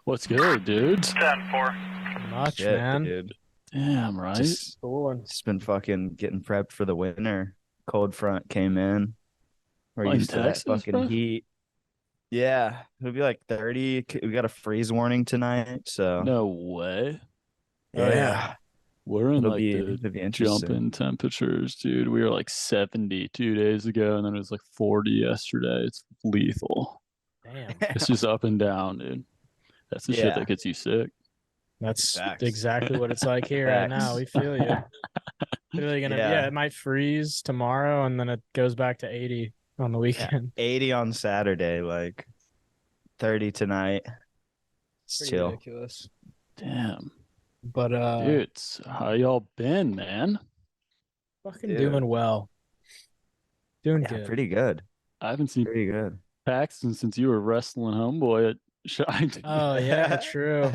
What's good, dude? 10-4. Much, Shit, man. dude. Damn, right? Just, Cool. just been fucking getting prepped for the winter. Cold front came in. We're In used to that Texas, fucking bro? heat. Yeah, it'll be like 30. We got a freeze warning tonight, so No way. Oh, yeah, We're in like the it'll be jump interesting. in temperatures, dude. We were like 70 2 days ago, and then it was like 40 yesterday. It's lethal. Damn. It's just up and down, dude. That's the shit Yeah, that gets you sick. That's Facts. exactly what it's like here right now. We feel you. Literally gonna Yeah. it might freeze tomorrow and then it goes back to 80 on the Yeah, weekend. 80 on Saturday, like 30 tonight. It's Pretty chill. ridiculous. Damn. But Dude, how y'all been, man? fucking Dude. doing well. Doing Yeah, good. pretty good. I haven't seen Pretty good. Paxton since you were wrestling homeboy at Shine. Oh yeah, true.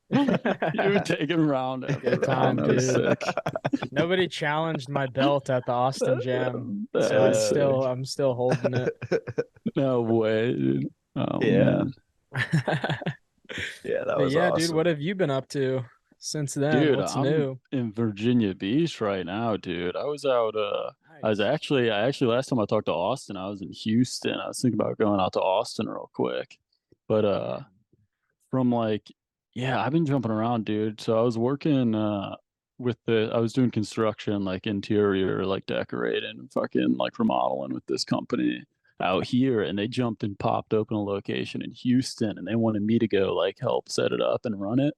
You were taking round after Good round. time, That was dude. sick. Nobody challenged my belt at the Austin Jam. That So was sick. I'm still holding it. No way, dude. Oh, Yeah. man. Yeah, that But was yeah, dude, awesome. what have you been up to since then? Dude, What's I'm new? in Virginia Beach right now, dude. I was out I actually last time I talked to Austin, I was in Houston. I was thinking about going out to Austin real quick. But from like yeah, I've been jumping around, dude. So I was working I was doing construction, like interior, like decorating, fucking like remodeling with this company out here, and they jumped and popped open a location in Houston, and they wanted me to go like help set it up and run it.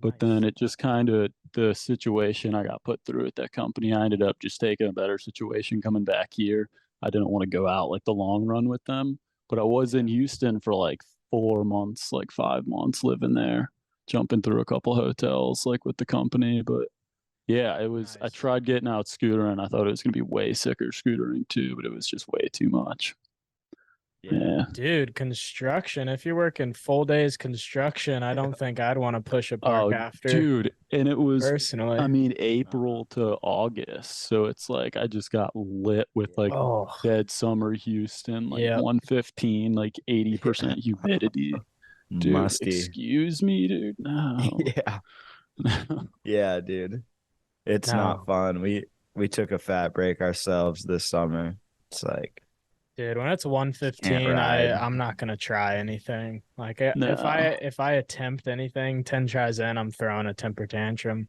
But then Nice. it just kind of the situation I got put through at that company, I ended up just taking a better situation coming back here. I didn't want to go out like the long run with them, but I was in Houston for like 4 months, like 5 months living there, jumping through a couple hotels like with the company. But yeah, it was. I Nice. tried getting out scootering. I thought it was gonna be way sicker scootering too, but it was just way too much. Yeah. Dude, construction. If you're working full days construction, I don't think I'd want to push a park Oh, after dude, and it was. personally. I mean, April to August, so it's like I just got lit with like Oh, dead summer Houston, like yeah. 115, like 80% humidity. Dude, Musty. excuse me, dude. No. Yeah. Yeah, dude. It's not fun. We took a fat break ourselves this summer. It's like Dude, when it's can't 115, ride. I'm not gonna try anything. Like No. if I attempt anything, 10 tries in, I'm throwing a temper tantrum.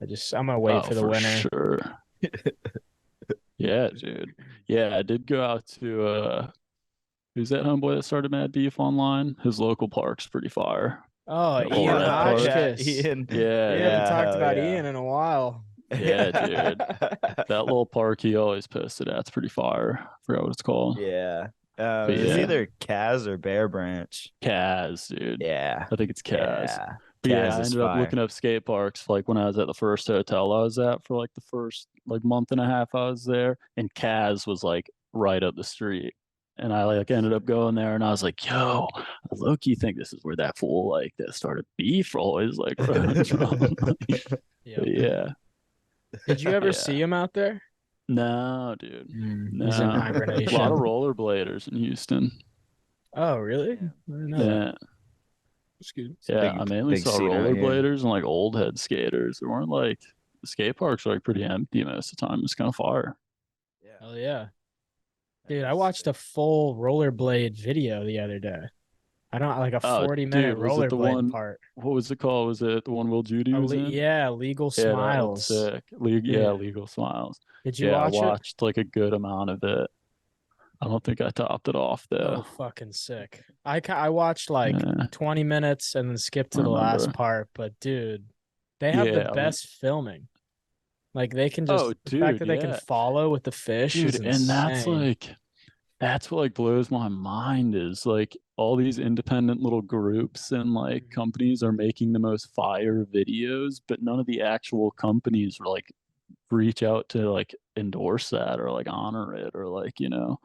I'm gonna wait for the winter. Sure. Yeah, dude. Yeah, I did go out to who's that homeboy that started Mad Beef online? His local park's pretty fire. Oh, The Ian Red Park. Hotchkiss. Ian. Yeah, We yeah, haven't talked hell about yeah. Ian in a while. Yeah, dude. That little park he always posted at's pretty fire. I forgot what it's called. Yeah. But It's yeah. either Kaz or Bear Branch. Kaz, dude. Yeah. I think it's Kaz. Yeah. But yeah, Kaz I is ended up fire. looking up skate parks like when I was at the first hotel I was at for like the first like month and a half I was there, and Kaz was like right up the street. And I like ended up going there, and I was like, "Yo, I low-key think this is where that fool like that started beef always like runs from." Yeah. But yeah, Did you ever Yeah. see him out there? no, dude, He's in no. A hibernation. lot of rollerbladers in Houston. Oh, really? I didn't know that. Yeah, That's good. yeah. Big- I mainly big saw scene out here. rollerbladers and like old head skaters. There weren't like the skate parks were like pretty empty most of the time. It's kind of fire. Hell yeah. Dude, I watched a full rollerblade video the other day. I don't like a Oh, 40-minute dude, was it the rollerblade one? part. What was it called? Was it the one Will Judy was in? Yeah, Legal Yeah, that looked Smiles. sick. Yeah. Legal Smiles. Did you Yeah, I watch it? watched like a good amount of it. I don't think I topped it off Oh, though. fucking sick. I watched like Yeah. 20 minutes and then skipped to I the last remember. part, but dude, they have Yeah, the I mean- best filming. Like they can just Oh, the fact dude, that they can yeah. follow with the fish Dude, is and insane. that's what like blows my mind is like all these independent little groups and like companies are making the most fire videos, but none of the actual companies are like reach out to like endorse that or like honor it or like, Yeah.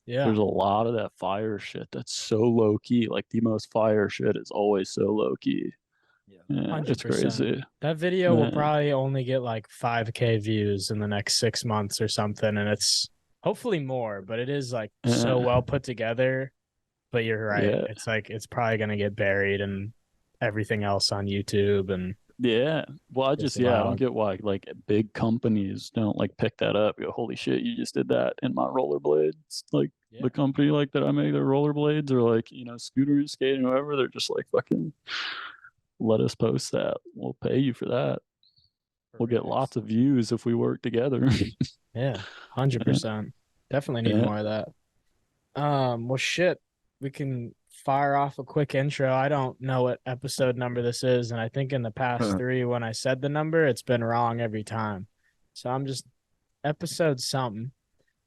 there's a lot of that fire shit that's so low key. Like the most fire shit is always so low key. Yeah, it's 100%. crazy. That video will Yeah. probably only get like 5K views in the next 6 months or something, and it's hopefully more, but it is like so Yeah. well put together. But you're right. Yeah. It's like it's probably gonna get buried and everything else on YouTube and Yeah. Well, I don't disallowed. get why like big companies don't like pick that up. Go, holy shit, you just did that in my rollerblades. Like the company like that I make their rollerblades or like, scooters, skating, whatever, they're just like fucking let us post that. We'll pay you for that. We'll get lots of views if we work together. Yeah, 100%. Definitely need more of that. Well, shit, we can fire off a quick intro. I don't know what episode number this is, and I think in the past 3, when I said the number, it's been wrong every time. So I'm just episode something.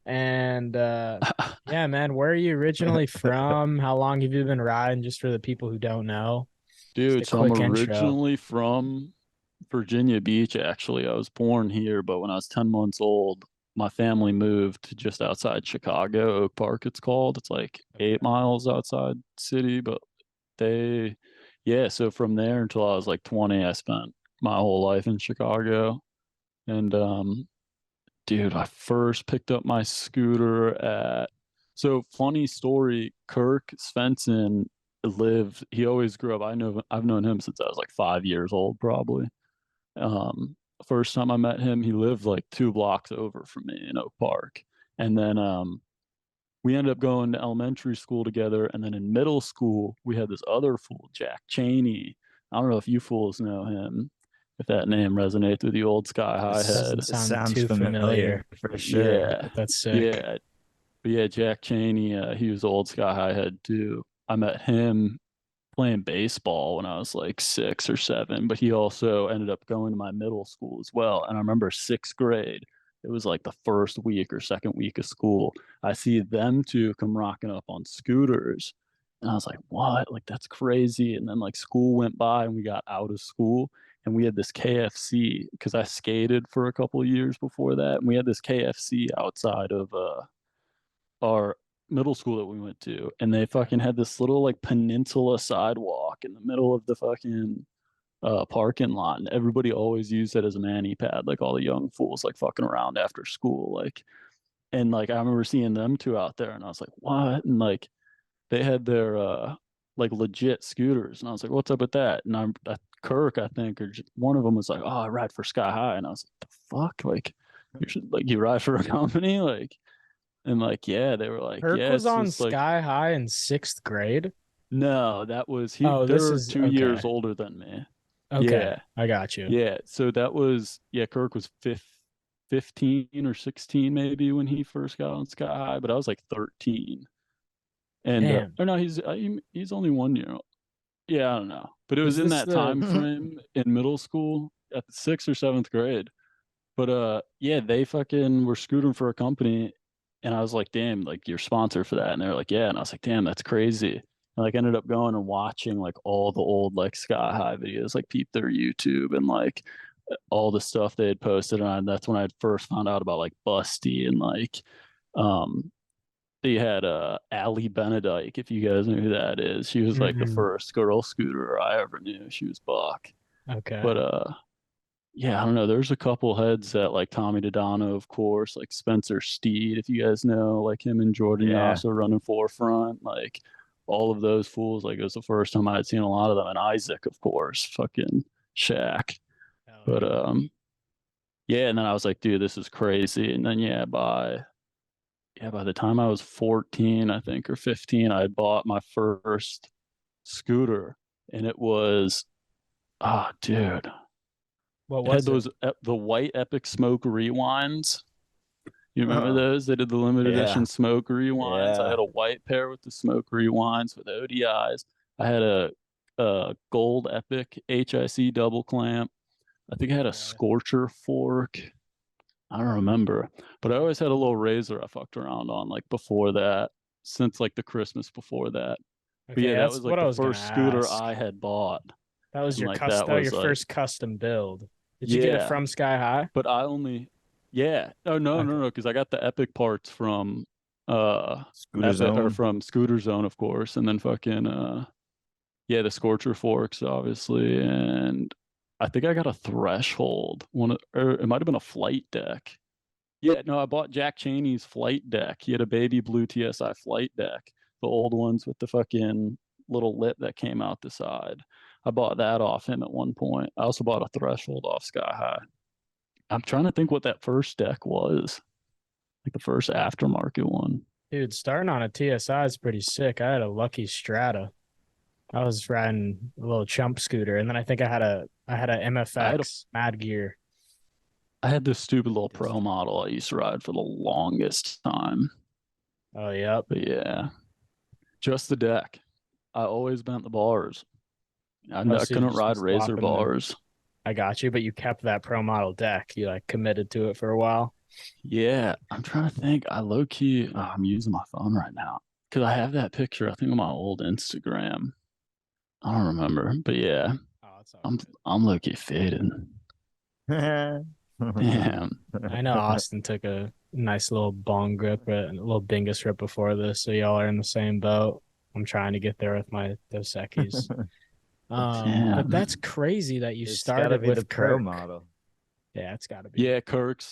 And yeah, man, where are you originally from? How long have you been riding? Just for the people who don't know, dude. So I'm originally from Virginia Beach. Actually, I was born here, but when I was 10 months old, my family moved to just outside Chicago, Oak Park it's called. It's like 8 miles outside city, but so from there until I was like 20, I spent my whole life in Chicago. And dude, I first picked up my scooter so funny story, Kirk Svensson he always grew up. I've known him since I was like 5 years old, probably. First time I met him, he lived like 2 blocks over from me in Oak Park. And then we ended up going to elementary school together. And then in middle school, we had this other fool, Jack Cheney. I don't know if you fools know him, if that name resonates with the old Sky High head. Sounds too familiar for sure. Yeah. That's sick. Yeah. But yeah, Jack Cheney, he was the old Sky High head too. I met him playing baseball when I was like 6 or 7, but he also ended up going to my middle school as well. And I remember 6th grade, it was like the first week or second week of school. I see them two come rocking up on scooters. And I was like, what? Like, that's crazy. And then like school went by and we got out of school and we had this KFC because I skated for a couple of years before that. And we had this KFC outside of our middle school that we went to, and they fucking had this little like peninsula sidewalk in the middle of the fucking parking lot, and everybody always used it as a mani pad, like all the young fools like fucking around after school, like. And like I remember seeing them two out there, and I was like, what? And like they had their like legit scooters, and I was like, what's up with that? And Kirk, I think, or one of them was like, oh, I ride for Sky High, and I was like, the fuck, like you ride for a company, like. And like, yeah, they were like, Kirk yeah, was on like, Sky High in 6th grade. no, that was he. Oh, They're 2 years older than me. Okay, Yeah, I got you. Yeah, so that was Kirk was 15 or 16 maybe when he first got on Sky High, but I was like 13. And or no, he's only 1 year old. Yeah, I don't know, but it was in that time frame in middle school at the 6th or 7th grade. But yeah, they fucking were scooting for a company. And I was like, damn, like you're sponsored for that. And they're like, yeah. And I was like, damn, that's crazy. And like ended up going and watching like all the old like Sky High videos, like peep their YouTube and like all the stuff they had posted. And that's when I first found out about like Busty and like they had Allie Benedike, if you guys know who that is. She was like the first girl scooter I ever knew. She was buck. Okay. But yeah, I don't know. There's a couple heads that like Tommy Dodano, of course, like Spencer Steed, if you guys know, like him and Jordan also running forefront, like all of those fools. Like it was the first time I had seen a lot of them, and Isaac, of course, fucking Shaq. But yeah, and then I was like, dude, this is crazy. And then by the time I was 14, I think, or 15, I had bought my first scooter, and it was, dude. What was those the white Epic Smoke rewinds. You remember those? They did the limited edition Smoke rewinds. I had a white pair with the Smoke rewinds with ODIs. I had a gold Epic HIC double clamp. I think I had a Scorcher fork. I don't remember, but I always had a little razor I fucked around on like before that, since like the Christmas before that. But yeah, that was like the first scooter I had bought. That was your like, your first custom build. Did you get it from Sky High? But I only, Oh no, because I got the Epic parts from Scooter Zone, or from Scooter Zone, of course, and then fucking the Scorcher forks, obviously, and I think I got a Threshold one, or it might have been a Flight Deck. Yeah, no, I bought Jack Cheney's Flight Deck. He had a baby blue TSI Flight Deck. the old ones with the fucking little lip that came out the side. I bought that off him at one point. I also bought a Threshold off Sky High. I'm trying to think what that first deck was, like the first aftermarket one. Dude, starting on a TSI is pretty sick. I had a Lucky Strata. I was riding a little chump scooter, and then I think I had a MFX Mad Gear. I had this stupid little pro model I used to ride for the longest time. Oh, yep. But yeah, just the deck. I always bent the bars. I couldn't ride razor bars. I got you, but you kept that pro model deck. You like committed to it for a while. Yeah, I'm trying to think. I low key, I'm using my phone right now because I have that picture. I think on my old Instagram. I don't remember, but yeah, I'm low key faded. Damn. I know Austin took a nice little bong grip, a little Bingus rip before this, so y'all are in the same boat. I'm trying to get there with my Dos Equis. But that's crazy that you started with the Kirk. pro model. Yeah, it's got to be. Yeah, Kirk,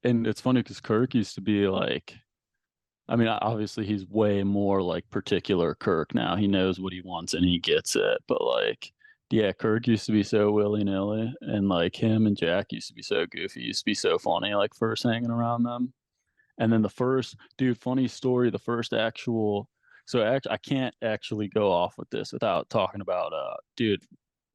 and it's funny because Kirk used to be like, I mean, obviously he's way more like particular Kirk now. He knows what he wants and he gets it. But like, yeah, Kirk used to be so willy-nilly, and like him and Jack used to be so goofy, used to be so funny, like first hanging around them. And then the first, dude, funny story, the first actual, so I can't actually go off with this without talking about, dude,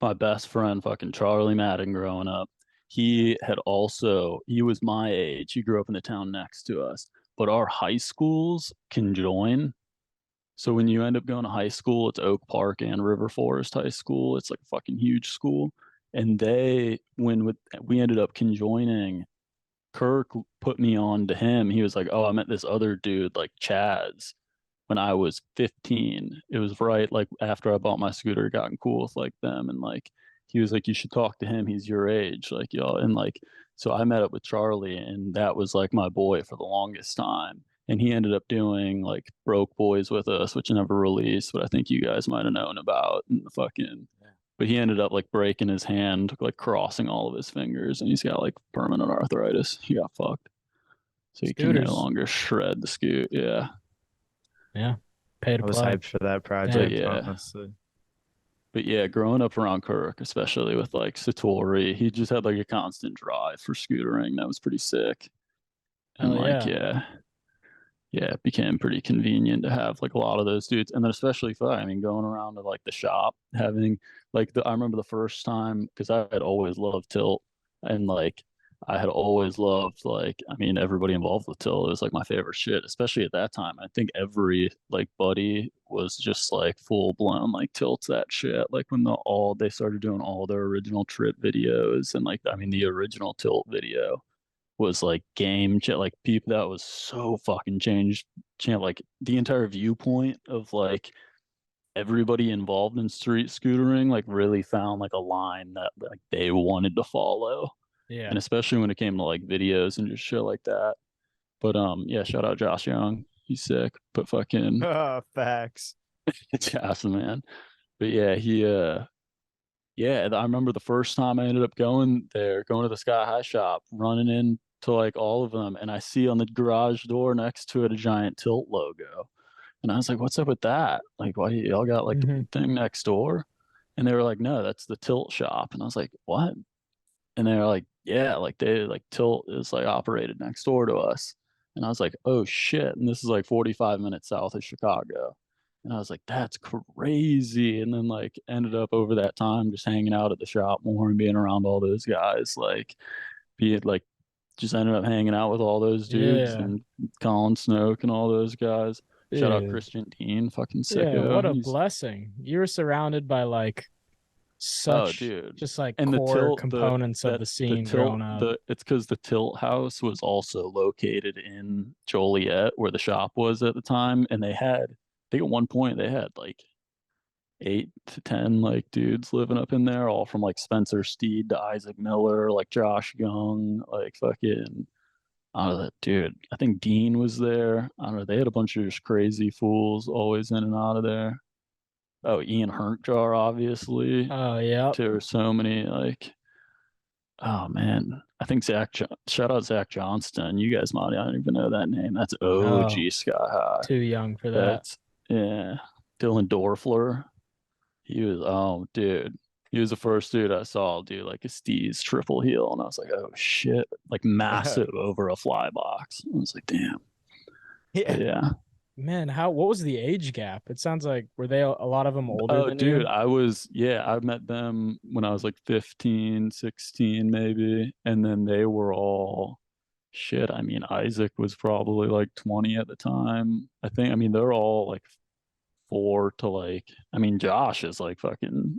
my best friend, fucking Charlie Madden growing up. He was my age. He grew up in the town next to us, but our high schools can join. So when you end up going to high school, it's Oak Park and River Forest High School. It's like a fucking huge school. And we ended up conjoining, Kirk put me on to him. He was like, "Oh, I met this other dude, like Chaz, when I was 15." It was right like after I bought my scooter, gotten cool with like them, and like he was like, "You should talk to him. He's your age, like y'all." And like, so I met up with Charlie, and that was like my boy for the longest time. And he ended up doing like Broke Boys with us, which never released, but I think you guys might have known about. And the fucking but he ended up like breaking his hand, like crossing all of his fingers, and he's got like permanent arthritis. He got fucked. So he can no longer shred the scoot. Yeah. Yeah. Pay to I was play. hyped for that project, yeah. honestly. But yeah, growing up around Kirk, especially with like Satori, he just had like a constant drive for scootering. That was pretty sick. And like, yeah, it became pretty convenient to have like a lot of those dudes. And then especially I mean, going around to like the shop, having like I remember the first time, because I had always loved tilt, and like I had always loved, like, I mean, everybody involved with tilt. It was like my favorite shit, especially at that time. I think every like buddy was just like full blown like tilts that shit. Like when they started doing all their original trip videos, and like, I mean, the original tilt video was like like people, that was so fucking changed like the entire viewpoint of like everybody involved in street scootering, like really found like a line that like they wanted to follow. Yeah. And especially when it came to like videos and just shit like that. But yeah, shout out Josh Young, he's sick. But fucking facts. It's awesome, man. But yeah, yeah, I remember the first time I ended up going to the Sky High shop, running into like all of them, and I see on the garage door next to it a giant tilt logo. And I was like, "What's up with that? Like, why y'all got like the thing next door?" And they were like, "No, that's the tilt shop." And I was like, "What?" And they were like, "Yeah, like they like tilt is like operated next door to us." And I was like, "Oh shit!" And this is like 45 minutes south of Chicago. And I was like, "That's crazy." And then like ended up over that time just hanging out at the shop more and being around all those guys. Like, be it like just ended up hanging out with all those dudes and Colin Snoke and all those guys. Shout out Christian Dean, fucking sicko. Yeah, what a blessing. You were surrounded by like such just like and core components of the scene growing up. It's because the Tilt House was also located in Joliet, where the shop was at the time, and I think at one point they had like 8 to 10 like dudes living up in there, all from like Spencer Steed to Isaac Miller, like Josh Young, like fucking, I don't know, dude. I think Dean was there. I don't know. They had a bunch of just crazy fools always in and out of there. Oh, Ian Hernkjar, obviously. Oh yeah. There were so many like, Oh man, I think shout out Zach Johnston. You guys might, I don't even know that name. That's No, OG Sky High. too young for that. That's yeah. Dylan Dorfler. He was, oh dude. He was the first dude I saw do like a Steez triple heel, and I was like, oh shit, like massive over a fly box. I was like, damn. Yeah. But yeah. Man, what was the age gap? It sounds like were they a lot of them older Oh than dude, you? I met them when I was like 15, 16 maybe, and then they were all shit. I mean, Isaac was probably like 20 at the time. I mean, they're all like four to like, I mean, Josh is like fucking,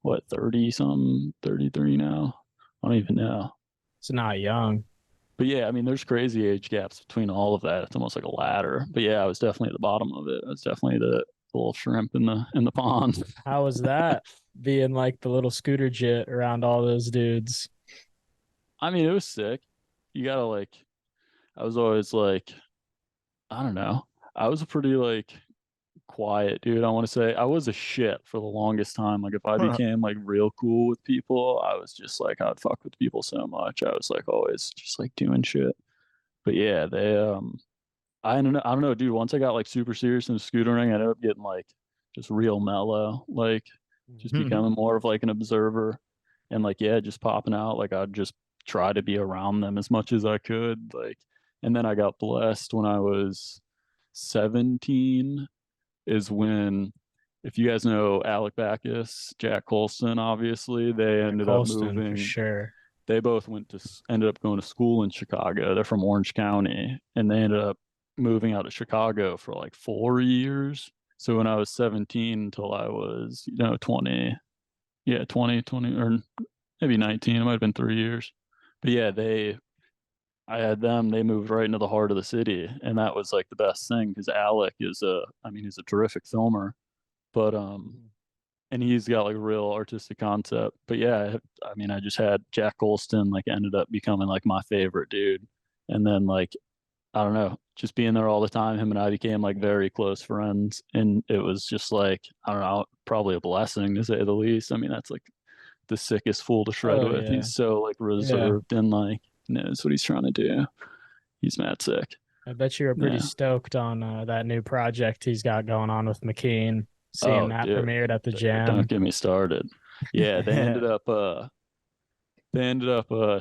what, 30 something, 33 now? I don't even know. It's not young. But yeah, I mean, there's crazy age gaps between all of that. It's almost like a ladder. But yeah, I was definitely at the bottom of it. I was definitely the little shrimp in the pond. How was that being like the little scooter jit around all those dudes? I mean, it was sick. You gotta like, I was always like, I don't know. I was a pretty like quiet dude. I want to say I was a shit for the longest time. Like if I became like real cool with people, I was just like I'd fuck with people so much. I was like always just like doing shit. But yeah, they I don't know, dude. Once I got like super serious in the scootering, I ended up getting like just real mellow, like just becoming more of like an observer and like yeah, just popping out. Like I'd just try to be around them as much as I could. Like and then I got blessed when I was 17 is when, if you guys know Alec Backus, Jack Colston, obviously, they ended up Colston for moving. sure. They both ended up going to school in Chicago. They're from Orange County, and they ended up moving out of Chicago for like 4 years. So when I was 17 until I was, 20, yeah, 20, or maybe 19, it might have been 3 years. But yeah, I had them. They moved right into the heart of the city, and that was like the best thing because Alec he's a terrific filmer, but and he's got like a real artistic concept. But yeah, I mean, I just had Jack Golston like ended up becoming like my favorite dude, and then like I don't know, just being there all the time, him and I became like very close friends, and it was just like I don't know, probably a blessing to say the least. I mean, that's like the sickest fool to shred Oh with. yeah. He's so like Yeah. reserved and like knows what he's trying to do. He's mad sick. I bet you were pretty Yeah. stoked on that new project he's got going on with McKean. Seeing Oh, that dude, premiered at the don't jam. get me started. Yeah, they ended up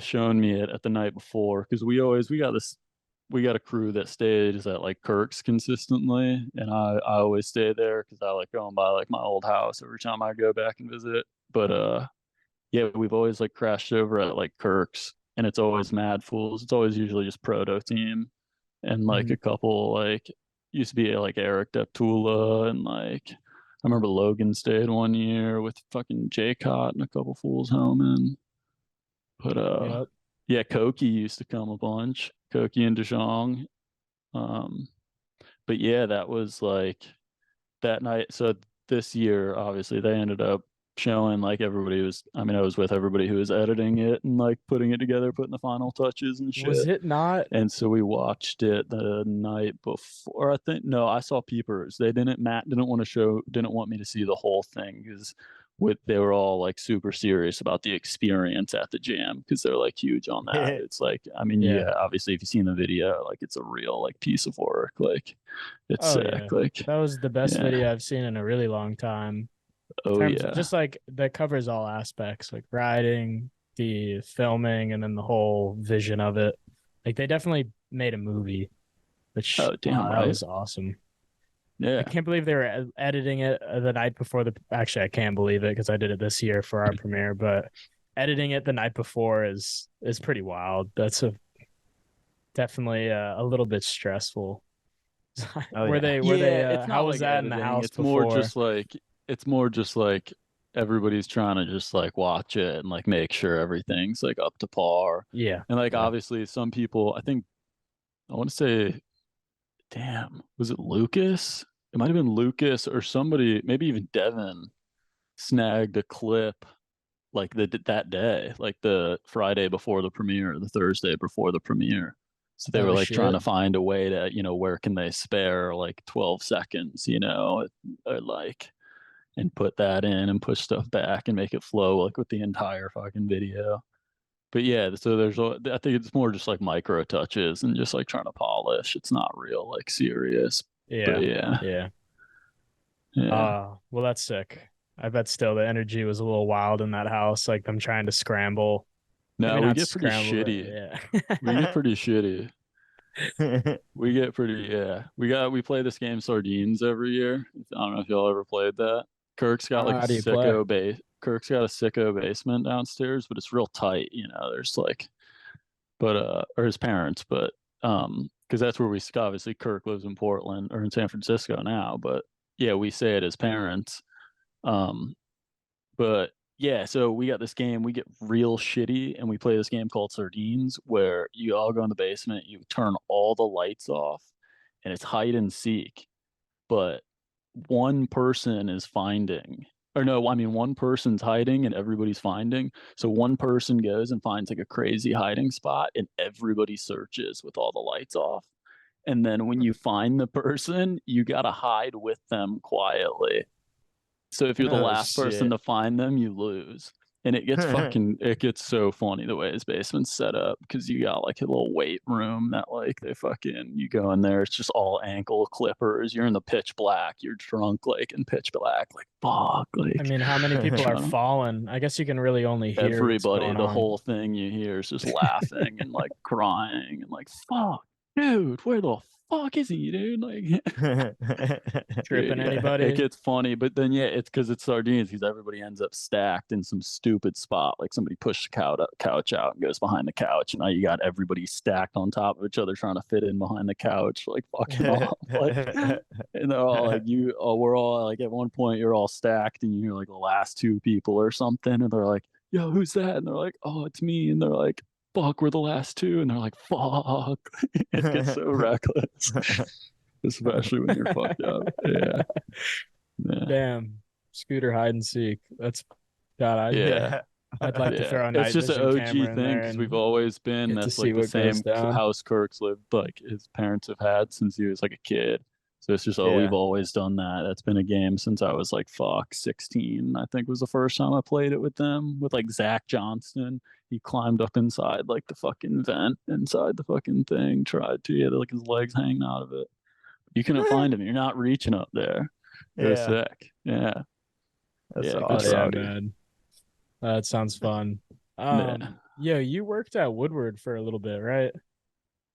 showing me it at the night before because we got a crew that stays at like Kirk's consistently, and I always stay there because I like going by like my old house every time I go back and visit. But yeah, we've always like crashed over at like Kirk's, and it's always Mad Fools. It's always usually just Proto Team and like a couple like used to be like Eric Deptula and like I remember Logan stayed one year with fucking Jay Cott and a couple fools home in. But Yep. yeah, Koki used to come a bunch. Koki and DeJong. Um but yeah, that was like that night. So this year, obviously, they ended up showing like everybody was. I mean, I was with everybody who was editing it and like putting it together, putting the final touches and Was shit. it not? And so we watched it the night before. I think no, I saw Peepers. Matt didn't want me to see the whole thing because they were all like super serious about the experience at the jam because they're like huge on that. It's like I mean, yeah, obviously if you've seen the video, like it's a real like piece of work. Like it's Oh sick. yeah. Like That was the best yeah. video I've seen in a really long time. In Oh terms of yeah. just like that covers all aspects, like writing, the filming, and then the whole vision of it. Like they definitely made a movie, which Oh damn that right. was awesome. Yeah. I can't believe they were editing it the night before the. Actually, I can't believe it because I did it this year for our premiere. But editing it the night before is pretty wild. That's definitely a little bit stressful. Oh, Were yeah. they? It's How not was like that in the editing. house It's more before? just like everybody's trying to just like watch it and like make sure everything's like up to par. Yeah, And like yeah. obviously some people, I want to say, damn, was it Lucas? It might have been Lucas or somebody, maybe even Devin snagged a clip like that day, like the Friday before the premiere, the Thursday before the premiere. So they were Oh like trying shit. to find a way to, where can they spare like 12 seconds, or like and put that in and push stuff back and make it flow like with the entire fucking video. but yeah, so I think it's more just like micro touches and just like trying to polish. It's not real like serious. But Yeah. Well, that's sick. I bet still the energy was a little wild in that house, like them trying to scramble. Maybe No, we not get pretty scramble, but shitty. yeah. We get pretty shitty. We get pretty we play this game Sardines every year. I don't know if y'all ever played that. Kirk's got like a How do you play? Kirk's got a sicko basement downstairs, but it's real tight, there's like or his parents, but because that's where obviously Kirk lives in Portland or in San Francisco now, but yeah, we say it as parents. But yeah, so we got this game, we get real shitty, and we play this game called Sardines, where you all go in the basement, you turn all the lights off, and it's hide and seek. But one person is finding, or no, I mean, one person's hiding and everybody's finding. So one person goes and finds like a crazy hiding spot, and everybody searches with all the lights off. And then when you find the person, you got to hide with them quietly. So if you're the Oh last person shit. to find them, you lose. And it gets so funny the way his basement's set up because you got like a little weight room that like you go in there, it's just all ankle clippers. You're in the pitch black, you're drunk like in pitch black, like fuck, I like mean, how many people are trying to- falling? I guess you can really only hear what's everybody, going the on. whole thing you hear is just laughing and like crying and like fuck, dude, where the fuck is he, dude? Like Tripping yeah, anybody? it gets funny, but then yeah, it's because it's sardines because everybody ends up stacked in some stupid spot. Like somebody pushed the couch out and goes behind the couch, and now you got everybody stacked on top of each other trying to fit in behind the couch, like fucking off. Like, and they're all like, we're all like, at one point you're all stacked, and you're like the last two people or something, and they're like, yo, who's that? And they're like, oh, it's me, and they're like, fuck, we're the last two, and they're like, fuck. It gets so reckless. Especially when you're fucked up. Yeah. Damn. Scooter hide and seek. That's God, Yeah. I'd like to throw a It's night just an vision OG camera in thing there because we've and always been, get to that's see like the what goes same down. house Kirk's lived, like his parents have had since he was like a kid. So it's just, we've always done that. That's been a game since I was like, 16, I think was the first time I played it with them, with like Zach Johnston. He climbed up inside like the fucking vent inside the fucking thing, tried to, like his legs hanging out of it. You couldn't find him. You're not reaching up there. It was sick. Yeah. That's yeah, awesome. Yeah, man. That sounds fun. Yeah. You worked at Woodward for a little bit, right?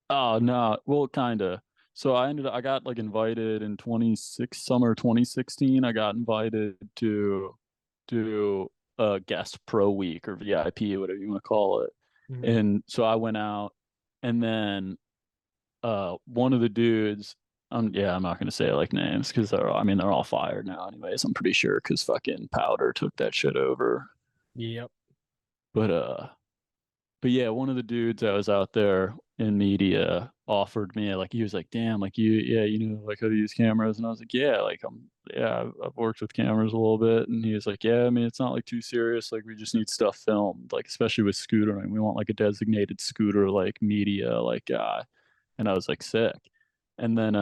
Oh no, well, kind of. So I got like invited in summer 2016. I got invited to do a guest pro week or VIP, whatever you want to call it. Mhm. And so I went out, and then one of the dudes, I'm not gonna say like names because they're all fired now anyways, I'm pretty sure, because fucking Powder took that shit over. Yep. But yeah, one of the dudes that was out there in media offered me, like, he was like, damn, like like how to use cameras. And I was like, yeah, like I've worked with cameras a little bit. And he was like, yeah, I mean, it's not like too serious. Like we just need stuff filmed, like especially with scootering. We want like a designated scooter, like media, like guy. And I was like, sick. And then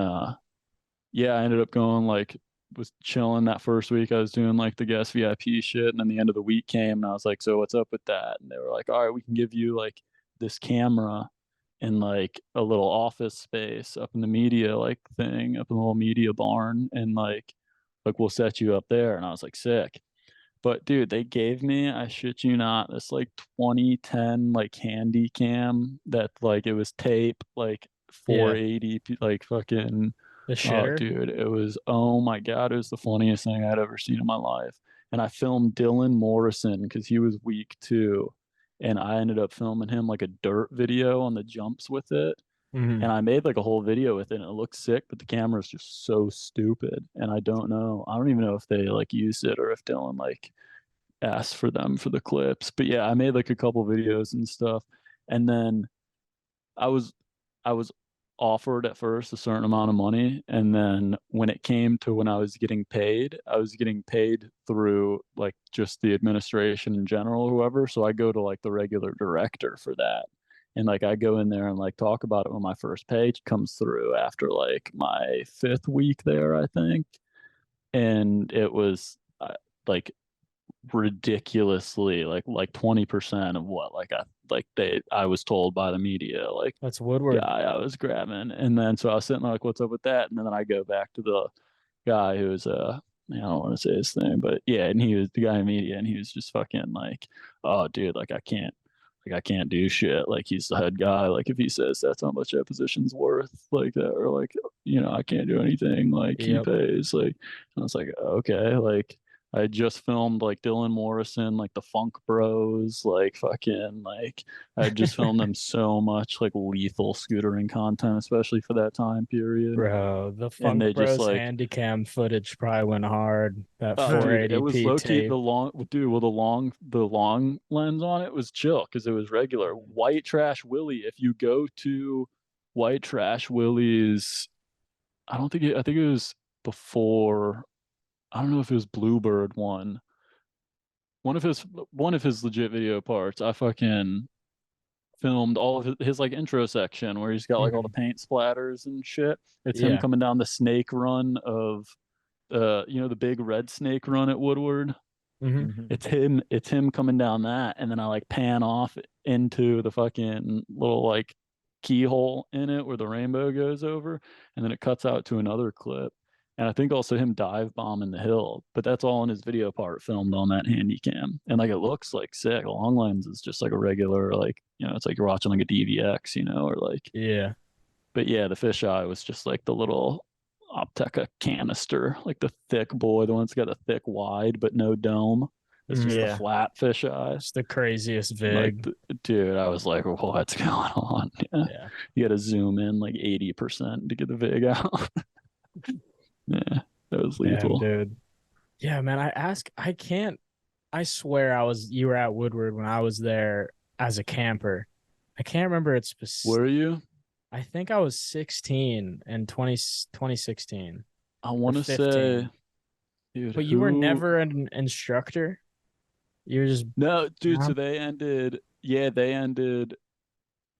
yeah, I ended up going, like, was chilling that first week. I was doing like the guest VIP shit, and then the end of the week came, and I was like, so what's up with that? And they were like, all right, we can give you like this camera in like a little office space up in the media like thing, up in the little media barn, and like we'll set you up there. And I was like, sick. But dude, they gave me, I shit you not, this like 2010 like handy cam that like it was tape, like 480, like fucking. The Oh, shitter. dude, it was, oh my God, it was the funniest thing I'd ever seen in my life. And I filmed Dylan Morrison because he was weak too. And I ended up filming him like a dirt video on the jumps with it. Mhm. And I made like a whole video with it, and it looks sick, but the camera is just so stupid. And I don't even know if they like used it or if Dylan like asked for them for the clips. But yeah, I made like a couple videos and stuff. And then I was I was offered at first a certain amount of money, and then when it came to when I was getting paid, I was getting paid through like just the administration in general, whoever. So I go to like the regular director for that. And like I go in there and like talk about it when my first page comes through after like my 5th week there, I think. And it was like ridiculously like 20% of what like like I was told by the media, like That's Woodward. guy I was grabbing. And then so I was sitting there like, what's up with that? And then I go back to the guy who was I don't want to say his name, but yeah, and he was the guy in media, and he was just fucking like, oh dude, like I can't do shit. Like he's the head guy. Like if he says that's how much that position's worth, like that, or like, I can't do anything. Like he pays. Like, and I was like, okay, like I just filmed like Dylan Morrison, like the Funk Bros, like fucking like I just filmed them so much like lethal scootering content, especially for that time period. Bro, the And Funk they Bros just like, handycam footage probably went hard. That dude, it was 480p low key tape. the long dude with the long lens on it was chill because it was regular. White Trash Willie, if you go to White Trash Willie's, I think it was before, I don't know if it was Bluebird one. One of his legit video parts, I fucking filmed all of his like intro section where he's got like all the paint splatters and shit. It's him coming down the snake run of the big red snake run at Woodward. It's him coming down that, and then I like pan off into the fucking little like keyhole in it where the rainbow goes over, and then it cuts out to another clip. And I think also him dive bombing the hill, but that's all in his video part filmed on that handy cam. And like it looks like sick. Long lens is just like a regular, like, it's like you're watching like a DVX, or like, Yeah. but yeah, the fisheye was just like the little Optica canister, like the thick boy, the one that's got a thick wide but no dome. It's just the flat fisheye. It's the craziest vig. Like, dude, I was like, what's going on? Yeah. You got to zoom in like 80% to get the vig out. Yeah, that was lethal. Damn, dude. Yeah, man, I swear you were at Woodward when I was there as a camper. I can't remember it specifically. Were you? I think I was 16 in 2016. I want to say, dude, but you were never an instructor. You were just no, dude. So they ended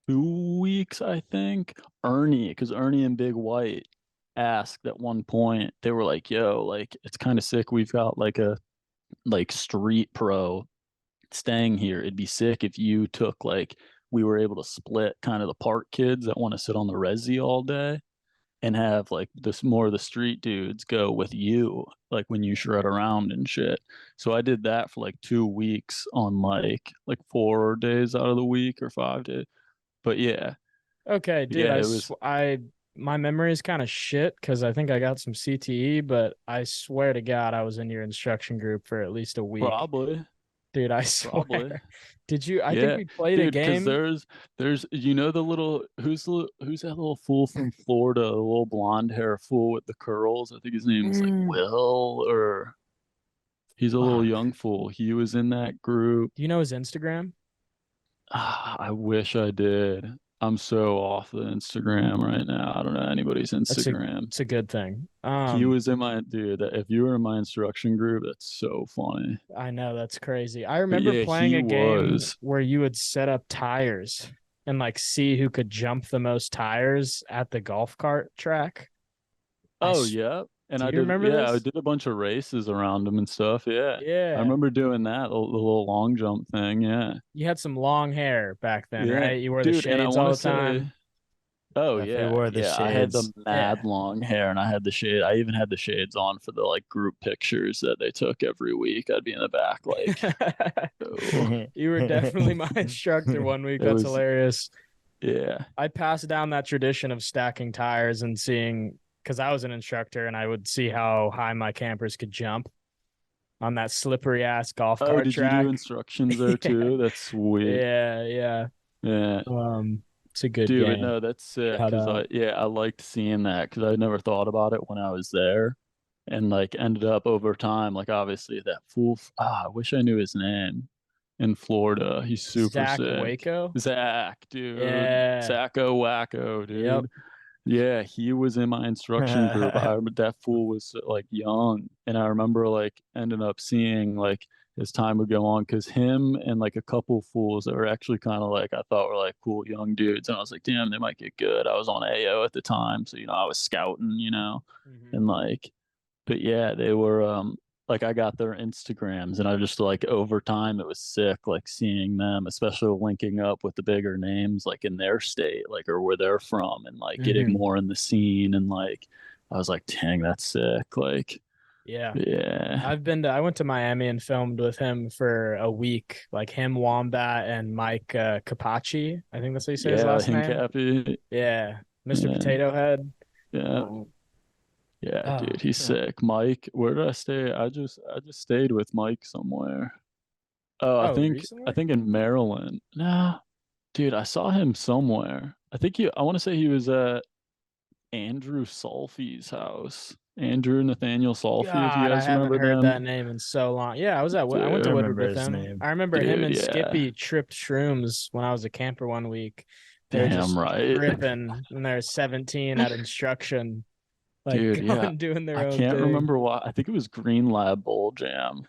2 weeks, I think. Because Ernie and Big White asked at one point. They were like, "Yo, like it's kind of sick. We've got like a street pro staying here. It'd be sick if you took like." We were able to split kind of the park kids that want to sit on the resi all day and have like more of the street dudes go with you, like when you shred around and shit. So I did that for like 2 weeks on like 4 days out of the week or 5 days. But yeah. Okay, dude. Yeah, my memory is kind of shit because I think I got some CTE, but I swear to God, I was in your instruction group for at least a week. Probably. Dude, I swear. Probably. Did you? I think we played a game. There's the little who's that little fool from Florida, the little blonde hair fool with the curls. I think his name is like Will, or he's a little young fool. He was in that group. Do you know his Instagram? I wish I did. I'm so off the Instagram right now. I don't know anybody's Instagram. It's a good thing. He was in my if you were in my instruction group, that's so funny. I know, that's crazy. I remember playing a game where you would set up tires and like see who could jump the most tires at the golf cart track. Oh yeah. And I did a bunch of races around them and stuff. Yeah. Yeah. I remember doing that, the little long jump thing. Yeah. You had some long hair back then, right? You wore the shades all the time. Oh yeah. I had the mad long hair and I had the shade. I even had the shades on for the like group pictures that they took every week. I'd be in the back like You were definitely my instructor one week. That's hilarious. Yeah. I passed down that tradition of stacking tires and seeing, because I was an instructor and I would see how high my campers could jump on that slippery ass golf cart did track. You do instructions there too? That's sweet. Yeah. It's a good game. But no, that's sick. I liked seeing that because I never thought about it when I was there, and like ended up over time, like obviously that fool. I wish I knew his name. In Florida, he's super Zach sick. Waco? Zach, dude. Yeah. Zacko Wacko, dude. Yep. Yeah, he was in my instruction group. That fool was like young, and I remember like ending up seeing like as time would go on, because him and like a couple fools that were actually kind of like I thought were like cool young dudes, and I was like, damn, they might get good. I was on AO at the time, so I was scouting, and like, but yeah, they were like I got their Instagrams, and I just like over time it was sick, like seeing them, especially linking up with the bigger names like in their state, like or where they're from, and like getting more in the scene, and like I was like, dang, that's sick. Like, Yeah. yeah. I went to Miami and filmed with him for a week, like him, Wombat, and Mike Capaci. I think that's how you say his last name. Hincappy. Yeah. Mr. Yeah. Potato Head. Yeah. Oh. Yeah, Oh, dude, he's sick. Mike, where did I stay? I just stayed with Mike somewhere. Oh, I recently? think in Maryland. Nah, dude, I saw him somewhere. I want to say he was at Andrew Solfie's house. Andrew Nathaniel Solfie, if you God, I guys haven't remember heard them. that name in so long. Yeah, I went I to Dude, Woodward remember with his him. name. I remember him dude, and yeah. Skippy tripped shrooms when I was a camper one week. They were Damn just right. tripping when they were 17 at instruction, like Dude, yeah. going doing their I own can't thing. remember why. I think it was Green Lab Bowl Jam.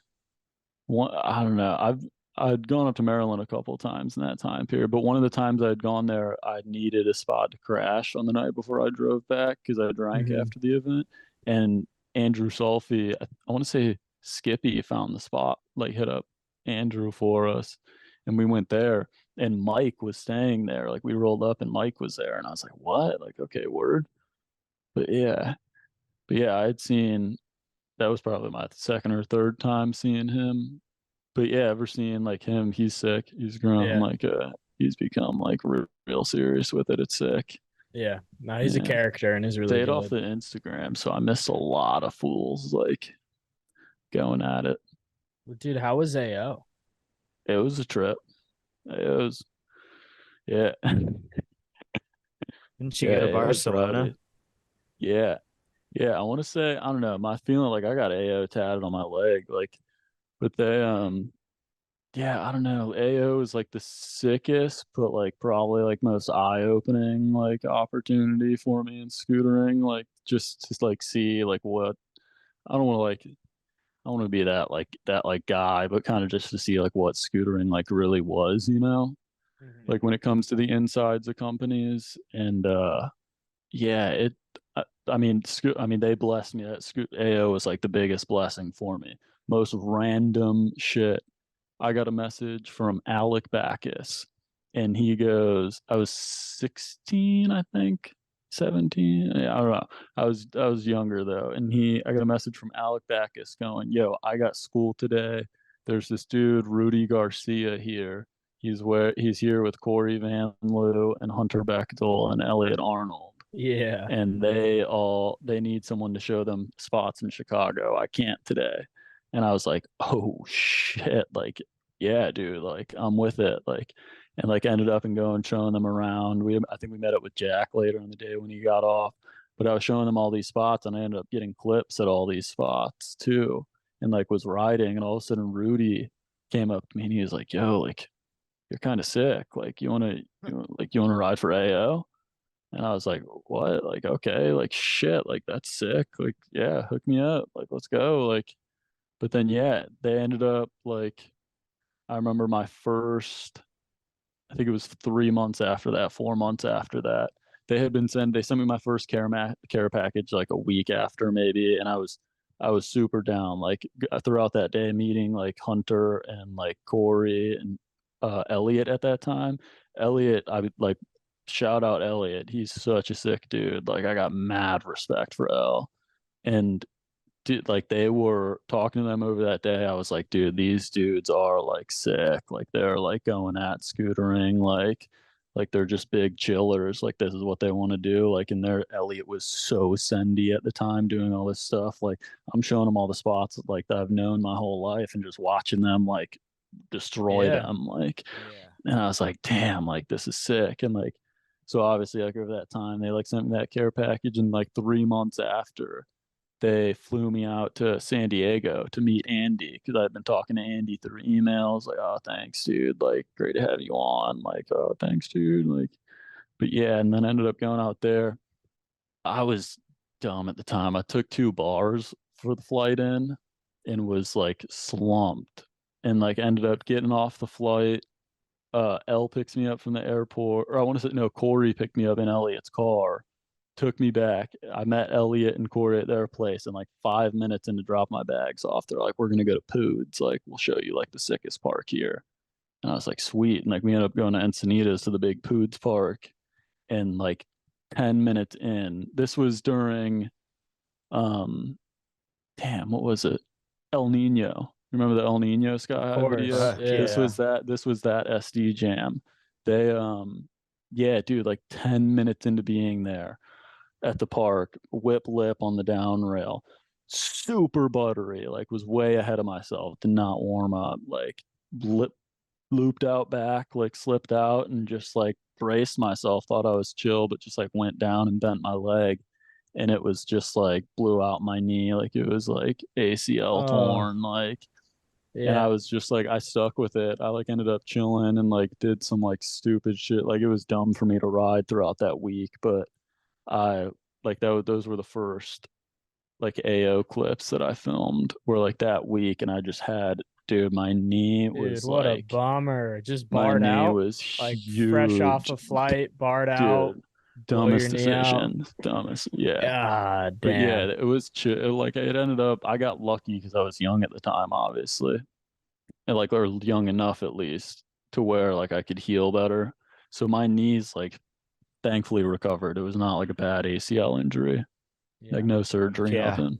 I don't know. I'd gone up to Maryland a couple of times in that time period, but one of the times I'd gone there, I needed a spot to crash on the night before I drove back because I drank after the event. And Andrew Solfi, I want to say Skippy found the spot, like hit up Andrew for us, and we went there. And Mike was staying there. Like we rolled up, and Mike was there, and I was like, "What?" Like, okay, word. But yeah, I had seen that was probably my second or third time seeing him. But yeah, ever seeing like him, he's sick. He's grown Yeah, like he's become like real serious with it. It's sick. yeah. No, he's a Yeah. character and is really Stayed off good. the Instagram, so I missed a lot of fools like going at it. Dude, how was AO? It was a trip. It was yeah. Didn't you Yeah, go to it was Barcelona? probably yeah. Yeah, I want to say I don't know. My feeling like I got AO tatted on my leg, like, but they yeah, I don't know. AO is like the sickest, but like probably like most eye-opening like opportunity for me in scootering. Like just to like see like what I don't want to like I want to be that like guy, but kind of just to see like what scootering like really was, you know? Like when it comes to the insides of companies and yeah, I mean they blessed me. AO was like the biggest blessing for me. Most random shit. I got a message from Alec Backus, and he goes, I was 16, I think, 17. Yeah, I don't know. I was younger though, and I got a message from Alec Backus going, "Yo, I got school today. There's this dude, Rudy Garcia here. He's here with Corey Van Loo and Hunter Bechtel and Elliot Arnold, Yeah. and they need someone to show them spots in Chicago. I can't today." And I was like, "Oh shit, like yeah, dude, like I'm with it." Like and like ended up and going showing them around. I think we met up with Jack later in the day when he got off. But I was showing them all these spots, and I ended up getting clips at all these spots too. And like was riding, and all of a sudden Rudy came up to me and he was like, "Yo, like you're kind of sick. Like you wanna ride for AO?" And I was like, "What? Like, okay, like shit, like that's sick. Like, yeah, hook me up. Like, let's go." Like, but then yeah, they ended up like I remember my first I think it was 3 months after that, 4 months after that. They sent me my first care package like a week after maybe, and I was super down. Like throughout that day, meeting like Hunter and like Corey and Elliot at that time. Elliot, I would like shout out Elliot. He's such a sick dude. Like I got mad respect for L. And dude, like they were talking to them over that day. I was like, dude, these dudes are like sick. Like they're like going at scootering, like they're just big chillers. Like this is what they want to do. Like and their Elliot was so sendy at the time doing all this stuff. Like I'm showing them all the spots like that I've known my whole life and just watching them like destroy Yeah. them. Like Yeah. and I was like, damn, like this is sick. And like so obviously like over that time they like sent me that care package and like 3 months after they flew me out to San Diego to meet Andy because I've been talking to Andy through emails. Like, oh, thanks, dude. Like, great to have you on. Like, oh, thanks, dude. Like, but yeah, and then I ended up going out there. I was dumb at the time. I took 2 bars for the flight in and was like slumped and like ended up getting off the flight. L picks me up from the airport, or I want to say no, Corey picked me up in Elliot's car took me back. I met Elliot and Corey at their place, and like 5 minutes into drop my bags off, they're like, "We're gonna go to Poods. Like, we'll show you like the sickest park here." And I was like, "Sweet." And like we ended up going to Encinitas to the big Poods park, and like 10 minutes in, this was during, damn, what was it? El Nino. Remember the El Nino Sky High video? Yeah. This was that SD jam. They yeah, dude, like 10 minutes into being there at the park, whip lip on the down rail. Super buttery, like was way ahead of myself, did not warm up, like looped out back, like slipped out and just like braced myself, thought I was chill, but just like went down and bent my leg. And it was just like blew out my knee, like it was like ACL torn, like. And I was just like, I stuck with it. I like ended up chilling and like did some like stupid shit. Like it was dumb for me to ride throughout that week, but I like those were the first like AO clips that I filmed were like that week, and I just had, dude, my knee was what like, a bummer. Just my barred knee out, was like huge, fresh off a flight, barred out. dude. Dumbest decision, dumbest, yeah. God damn. But yeah, it was chill. Like it ended up, I got lucky because I was young at the time, obviously, and like or young enough at least to where like I could heal better. So my knees like thankfully recovered. It was not like a bad ACL injury, like no surgery, nothing.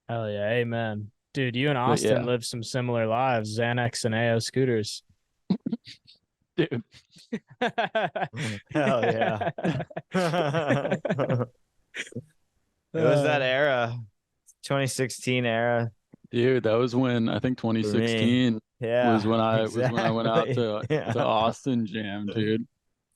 Hell yeah, amen. Dude, you and But Austin yeah, lived some similar lives, Xanax and AO scooters. dude. Hell yeah. It was that era, 2016 era. Dude, that was when I think 2016 Yeah, was when I exactly. went out to Austin Jam, dude.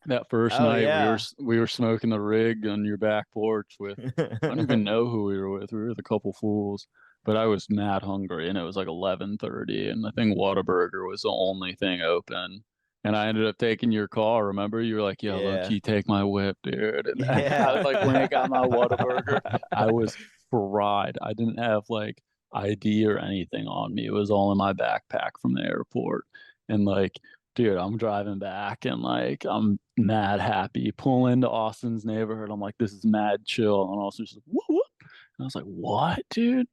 That first Oh, night yeah. we were smoking the rig on your back porch with, I don't even know who we were with. We were with a couple fools, but I was mad hungry and it was like 11:30 and I think Whataburger was the only thing open. And I ended up taking your car. Remember, you were like, "Yo, low key, take my whip, dude." And I like when I got my Whataburger, I was fried. I didn't have like ID or anything on me. It was all in my backpack from the airport. And like, dude, I'm driving back and like I'm mad happy. Pull into Austin's neighborhood. I'm like, this is mad chill. And Austin's just like, whoop, whoop. And I was like, what, dude?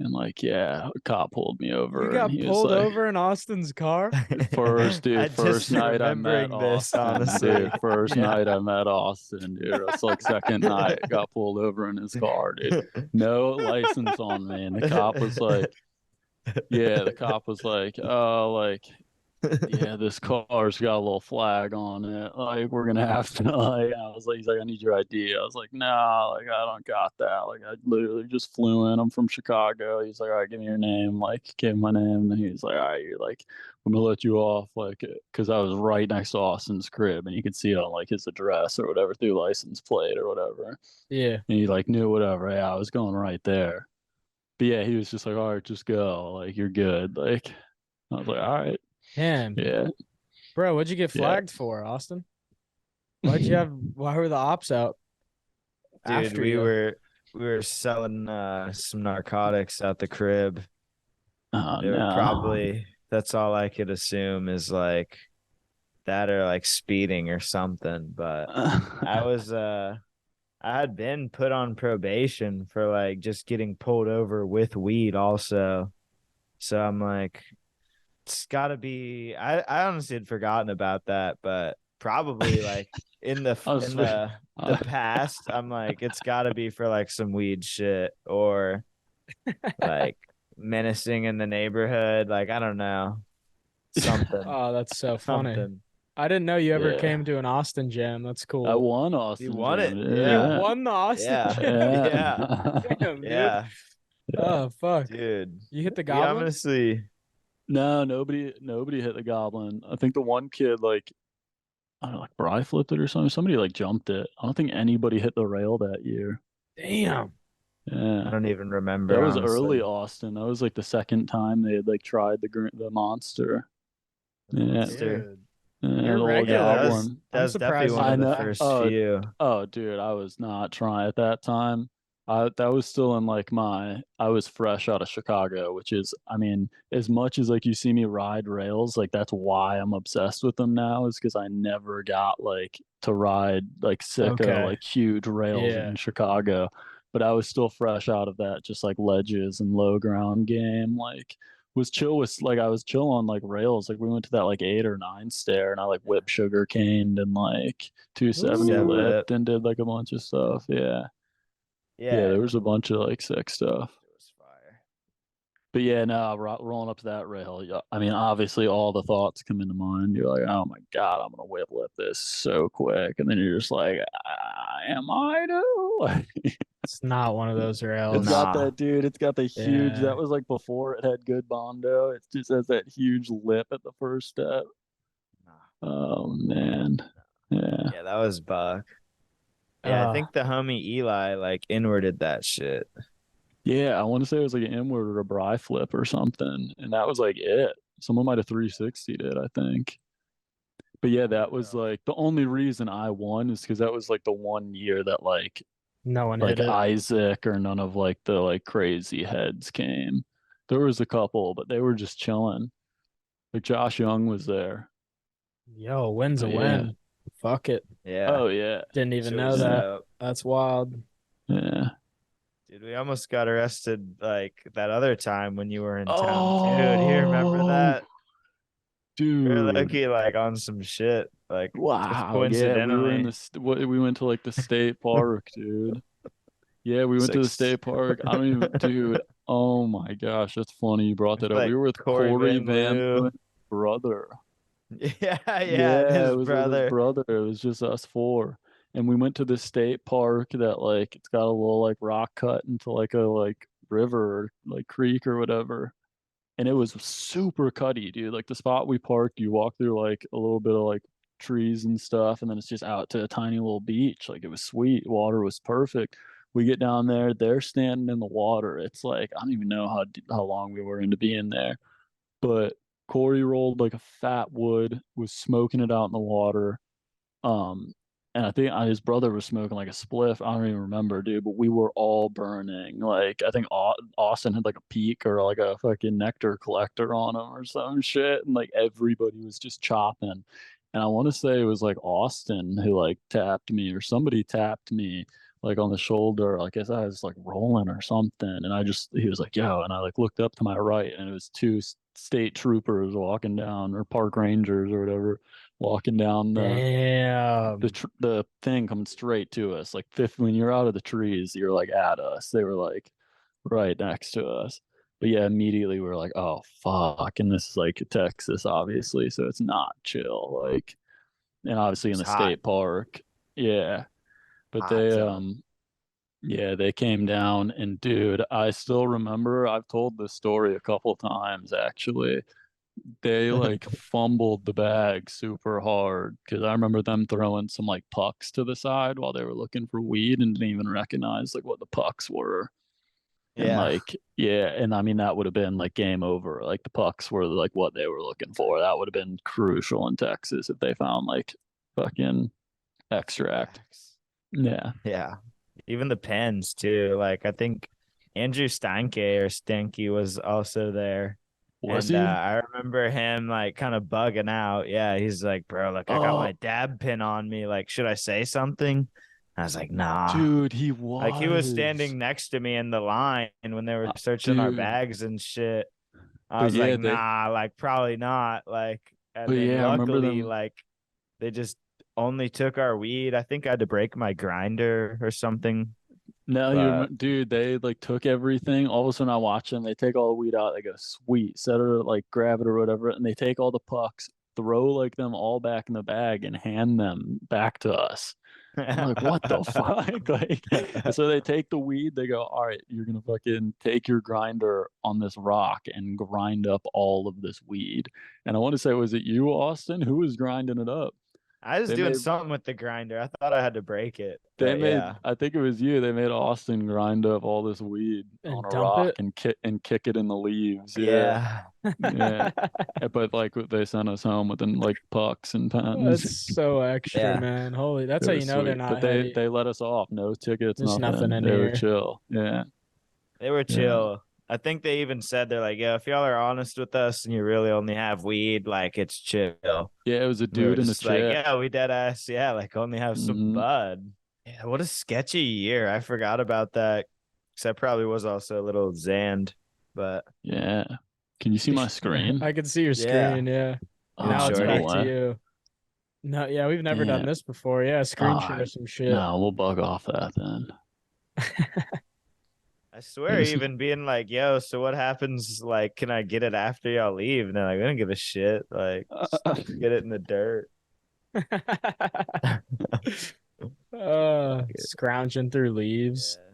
And like, yeah, a cop pulled me over. You got and he pulled was like, over in Austin's car? First, dude, first night I met this, Austin, honestly. dude. First night I met Austin, dude. It's like second night, got pulled over in his car, dude. No license on me. And the cop was like, oh, like, yeah, this car's got a little flag on it. Like, we're gonna have to like I was like, he's like, I need your ID. I was like, nah, like I don't got that. Like I literally just flew in. I'm from Chicago. He's like, all right, give me your name. Like, gave him my name. And he's like, all right, you're like, I'm gonna let you off, like, because I was right next to Austin's crib and you could see it on like his address or whatever through license plate or whatever. Yeah. And he like knew whatever. Yeah, I was going right there. But yeah, he was just like, all right, just go. Like, you're good. Like, I was like, all right. Damn. Yeah. Bro, what'd you get flagged for, Austin? Why were the ops out? Dude, we were selling some narcotics at the crib. Oh, they were probably, that's all I could assume is like that or like speeding or something. But I had been put on probation for like just getting pulled over with weed also. So I'm like, it's gotta be, I honestly had forgotten about that, but probably like in the past, I'm like, it's gotta be for like some weed shit or like menacing in the neighborhood. Like, I don't know. Something. Oh, that's so funny. I didn't know you ever came to an Austin jam. That's cool. I won Austin. You won jam, it. Yeah. You won the Austin jam. Yeah. Damn, yeah. Oh fuck. Dude. You hit the goblin? Honestly. No, nobody hit the goblin. I think the one kid like I don't know, like Bry flipped it or something. Somebody like jumped it. I don't think anybody hit the rail that year. Damn. Yeah. I don't even remember. That was early Austin. That was like the second time they had like tried the monster. Monster. You're regular. That was definitely one of the first few. Oh, dude, I was not trying at that time. That was still in like I was fresh out of Chicago, which is, I mean, as much as like you see me ride rails, like that's why I'm obsessed with them now, is because I never got like to ride like sicko, Okay. like huge rails Yeah. in Chicago. But I was still fresh out of that, just like ledges and low ground game. Like was chill with like I was chill on like rails. Like we went to that like 8 or 9 stair and I like whip sugar caned and like 270 Sev Ooh. lip. lipped and did like a bunch of stuff. Yeah. Yeah, Yeah, there was a bunch of like sick stuff. it was fire. But yeah, no, rolling up to that rail. Yeah, I mean, obviously, all the thoughts come into mind. You're like, oh my god, I'm gonna whip lip this so quick, and then you're just like, am I though? It's not one of those It's rails. got Nah. that, dude. It's got the huge. Yeah. That was like before it had good bondo. It just has that huge lip at the first step. Nah. Oh man, yeah. Yeah, that was Buck. Yeah, I think the homie Eli like inwarded that shit. Yeah, I want to say it was like an inward or a bri flip or something, and that was like it. Someone might have 360'd it, I think. But yeah, that was like the only reason I won is because that was like the one year that no one like hit it. Isaac or none of like the like crazy heads came. There was a couple, but they were just chilling. Like Josh Young was there. Yo, win's a But yeah. win. Fuck it. Yeah. Oh yeah. Didn't even Shit know was that. dope. That's wild. Yeah. Dude, we almost got arrested like that other time when you were in town too. Do you remember Oh, that? We were dude. lucky like on some shit, like just Wow. Yeah, we were in coincidentally. this. We went to like the state park, dude. Yeah, we went to the Six. state park. I don't even, dude. Oh my gosh, that's funny you brought that up. We Like were with Corey Corey Van Van Loo. Leeuwen's brother. Yeah, yeah, and Yeah, it his was with his brother. brother. It was just us four. And we went to the state park that like it's got a little like rock cut into like a like river or like creek or whatever. And it was super cutty, dude. Like the spot we parked, you walk through like a little bit of like trees and stuff, and then it's just out to a tiny little beach. Like it was sweet. Water was perfect. We get down there, they're standing in the water. It's like I don't even know how long we were into being there, but Corey rolled like a fat wood, was smoking it out in the water. Um, and I think his brother was smoking like a spliff. I don't even remember, dude, but we were all burning. Like I think Austin had like a peak or like a fucking nectar collector on him or some shit, and like everybody was just chopping. And I want to say it was like Austin who like tapped me or somebody tapped me like on the shoulder. Like as I was like rolling or something, and he was like, "Yo," and I like looked up to my right, and it was two state troopers walking down or park rangers or whatever walking down Damn. the thing coming straight to us. Like fifth, when you're out of the trees, you're like at us. They were like right next to us. But yeah, immediately we were like, oh fuck. And this is like Texas, obviously, so it's not chill. Like and obviously in It's the hot. state park. Yeah. But Hot they zone. yeah, they came down and dude, I still remember I've told this story a couple times actually. They like fumbled the bag super hard because I remember them throwing some like pucks to the side while they were looking for weed and didn't even recognize like what the pucks were. And Yeah. like, yeah, and I mean that would have been like game over. Like the pucks were like what they were looking for. That would have been crucial in Texas if they found like fucking extract. Yeah. Yeah. Even the pens too. Like I think Andrew Steinke or Stanky was also there. Was And he? I remember him like kind of bugging out. Yeah, he's like, bro, like I got Oh, my dab pin on me. Like, should I say something? I was like, nah. dude, he Like he was was. standing next to me in the line when they were searching our Dude. bags and shit. I But was yeah, like, they nah, like probably not. Like, but and then yeah, I remember luckily, them. like they just only took our weed. I think I had to break my grinder or something. No, But dude, they like took everything. All of a sudden I watch them, they take all the weed out, they go, sweet, set it like grab it or whatever, and they take all the pucks, throw like them all back in the bag and hand them back to us. I'm like, what the fuck? Like, and so they take the weed, they go, all right, you're gonna fucking take your grinder on this rock and grind up all of this weed. And I want to say, was it you, Austin? Who was grinding it up? I was They doing made something with the grinder. I thought I had to break it. they But made yeah. I think it was you. They made Austin grind up all this weed on And a dump rock it. and kick it in the leaves. Yeah. Yeah. Yeah. But like they sent us home within like pucks and pens. That's so extra, Yeah. man. Holy, that's It how was you know they're sweet. not But heady. they let us off. No tickets, There's nothing nothing. in They were here. chill. Yeah. They were Yeah. chill. I think they even said they're like, yeah, if y'all are honest with us and you really only have weed, like it's chill. Yeah, it was a We were dude and a just like, chick. yeah, we dead ass, yeah, like only have some Hmm. bud. Yeah, what a sketchy year. I forgot about that. Because I probably was also a little zanned, but Yeah. Can you see my screen? I can see your yeah. screen. Yeah. You Now it's no back shorty. to way. you. No, yeah, we've never done Damn. this before. Yeah, screen share Oh, some shit. no, we'll bug off that then. I swear, even being like, yo, so what happens? Like, can I get it after y'all leave? And they're like, we don't give a shit. Like, just get it in the dirt. Scrounging through leaves. Yeah.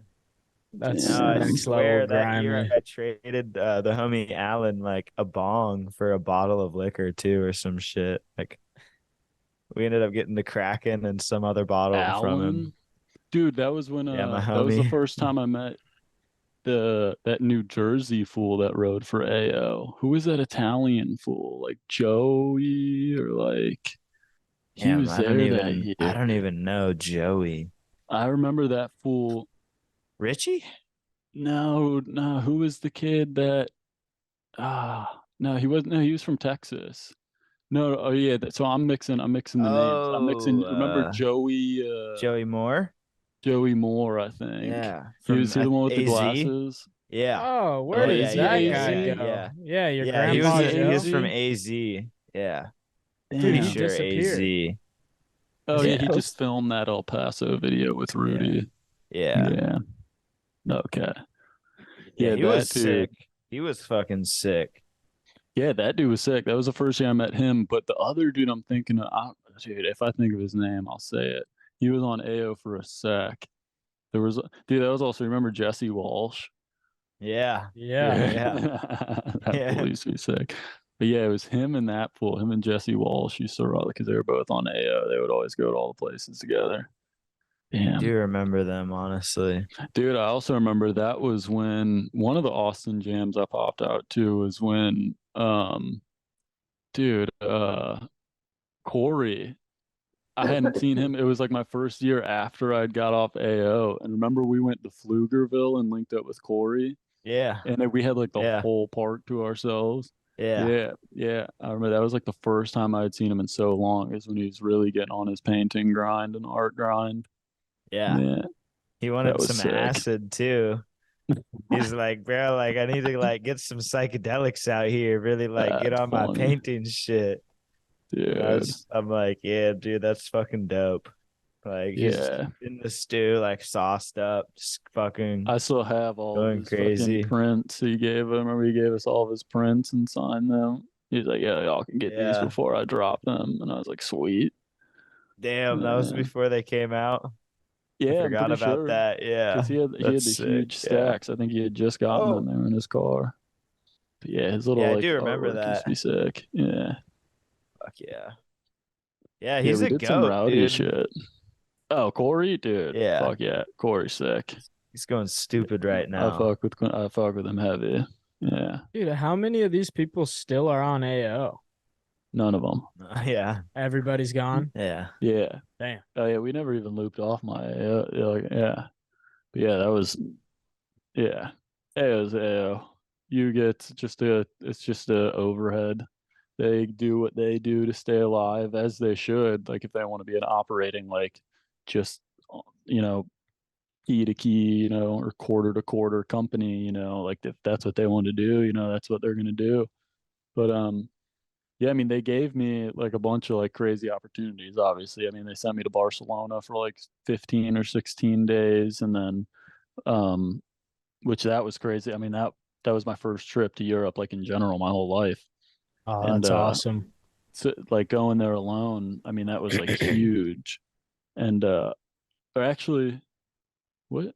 That's No, I next level swear that year grimy. I traded the homie Allen like a bong for a bottle of liquor too, or some shit. Like we ended up getting the Kraken and some other bottle from him. Alan, dude, that was when Yeah, my that was the homie. first time I met that New Jersey fool that rode for AO. Who was that Italian fool? Like Joey or like he Damn, was there that I year. don't even know Joey. I remember that fool. Richie? No, no, who was the kid that no, he wasn't. No, he was from Texas. No, oh yeah. So I'm mixing the names. I'm Oh, mixing. Remember Joey? Joey Moore? Joey Moore, I think. Yeah, He from was he the one with the AZ. glasses? Yeah. Oh, where Oh, did is he that AZ? guy go? Yeah. Yeah, your Yeah, he Is was grandpa he he Joe. was from AZ? AZ. Yeah. Dude, Pretty he Damn. sure disappeared. AZ. Oh Is he yeah, he Yeah. just post? filmed that El Paso video with Rudy. Yeah. Yeah. Okay. Yeah, Yeah, he was that sick. dude. He was fucking sick. Yeah, that dude was sick. That was the first year I met him. But the other dude I'm thinking of, dude, if I think of his name, I'll say it. He was on AO for a sec. There was, dude, that was also, remember Jesse Walsh? Yeah. Yeah. Yeah. Yeah. That Yeah. fool used to be sick. But yeah, it was him and that fool, him and Jesse Walsh used to run because they were both on AO. They would always go to all the places together. I Damn. do remember them, honestly. Dude, I also remember that was when one of the Austin jams I popped out to was when dude, Corey. I hadn't seen him. It was like my first year after I'd got off AO. And remember we went to Pflugerville and linked up with Corey? Yeah. And then we had like the Yeah. whole park to ourselves. Yeah. Yeah, yeah. I remember that was like the first time I had seen him in so long is when he was really getting on his painting grind and art grind. Yeah. Yeah, He that wanted was some sick. acid too. He's like, bro, like I need to like get some psychedelics out here, really like get That's on my funny, painting shit. dude. I'm like, yeah, dude, that's fucking dope. Like he's Yeah, in the stew, like sauced up, just fucking I still have all of going his fucking crazy. prints he gave. I remember he gave us all of his prints and signed them. He's like, yeah, y'all can get these Yeah. before I drop them. And I was like, sweet. Damn, that was Yeah, before they came out. I yeah, I'm forgot pretty about sure. that. Because Yeah. he had That's the sick. huge Yeah. stacks. I think he had just gotten them. Oh. They were in his car. But yeah, his Yeah, little I like do remember artwork used that. to be sick. Yeah. Fuck yeah. Yeah, Yeah, he's we a did some goat, rowdy dude. shit. Oh, Corey, dude. Yeah. Fuck yeah. Corey's sick. He's going stupid right I now. fuck with him heavy. Yeah. Dude, how many of these people still are on AO? None of them. Yeah. Everybody's gone. Yeah. Yeah. Damn. Oh yeah, we never even looped off my yeah. But yeah, that was yeah. AO's AO. You get just it's just a overhead. They do what they do to stay alive as they should. Like if they want to be an operating like just you know key to key, or quarter to quarter company, like if that's what they want to do, that's what they're gonna do. But yeah, I mean they gave me like a bunch of like crazy opportunities, obviously. I mean they sent me to Barcelona for like 15 or 16 days and then which that was crazy. I mean that was my first trip to Europe, like in general, my whole life. Oh, And that's awesome. so like going there alone, I mean that was like huge. And or actually what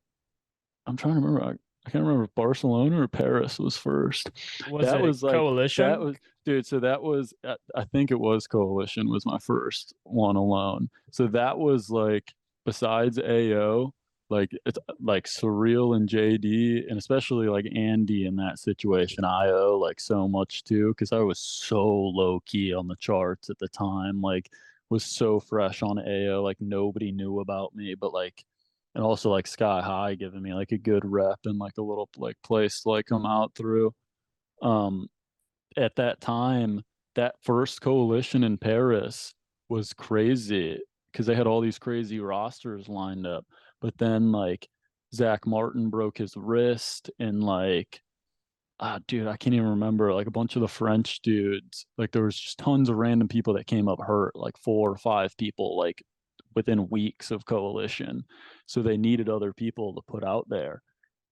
I'm trying to remember. I can't remember if Barcelona or Paris was first. Was That it was like that Coalition? was dude. So that was I think it was Coalition was my first one alone. So that was like besides AO, like it's like Surreal and JD, and especially like Andy in that situation. I owe like so much too because I was so low key on the charts at the time. Like was so fresh on AO. Like nobody knew about me, but like and also like Sky High giving me like a good rep and like a little like place to like come out through. Um, at that time, that first coalition in Paris was crazy because they had all these crazy rosters lined up. But then like Zach Martin broke his wrist and like dude, I can't even remember like a bunch of the French dudes. Like there was just tons of random people that came up hurt, like 4 or 5 people, like within weeks of coalition. So they needed other people to put out there.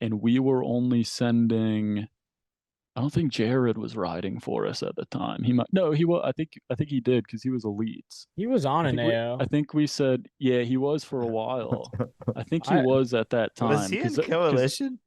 And we were only sending I don't think Jared was riding for us at the time. He might no, he was I think he did because he was elites. He was on an I AO. think we said yeah, he was for a while. I think he I was at that Was time he in because Coalition?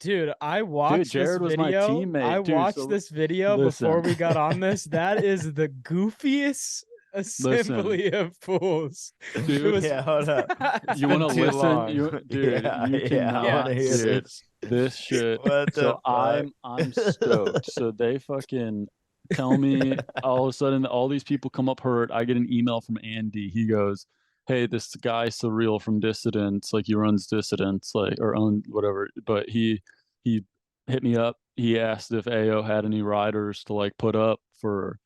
Dude, I dude, watched this Jared was my video. I teammate, dude. watched So this video before listen, we got on this. That is the goofiest listen, assembly of fools. It dude. was Yeah, hold up. It's You want been to too listen? long. You, dude, Yeah, you yeah, I want Yeah. cannot, to hear dude. this. This shit. What the So fuck? I'm stoked. So they fucking tell me all of a sudden all these people come up hurt. I get an email from Andy. He goes, "Hey, this guy Surreal from Dissidents, like he runs Dissidents, like or own whatever, but he hit me up. He asked if AO had any riders to like put up for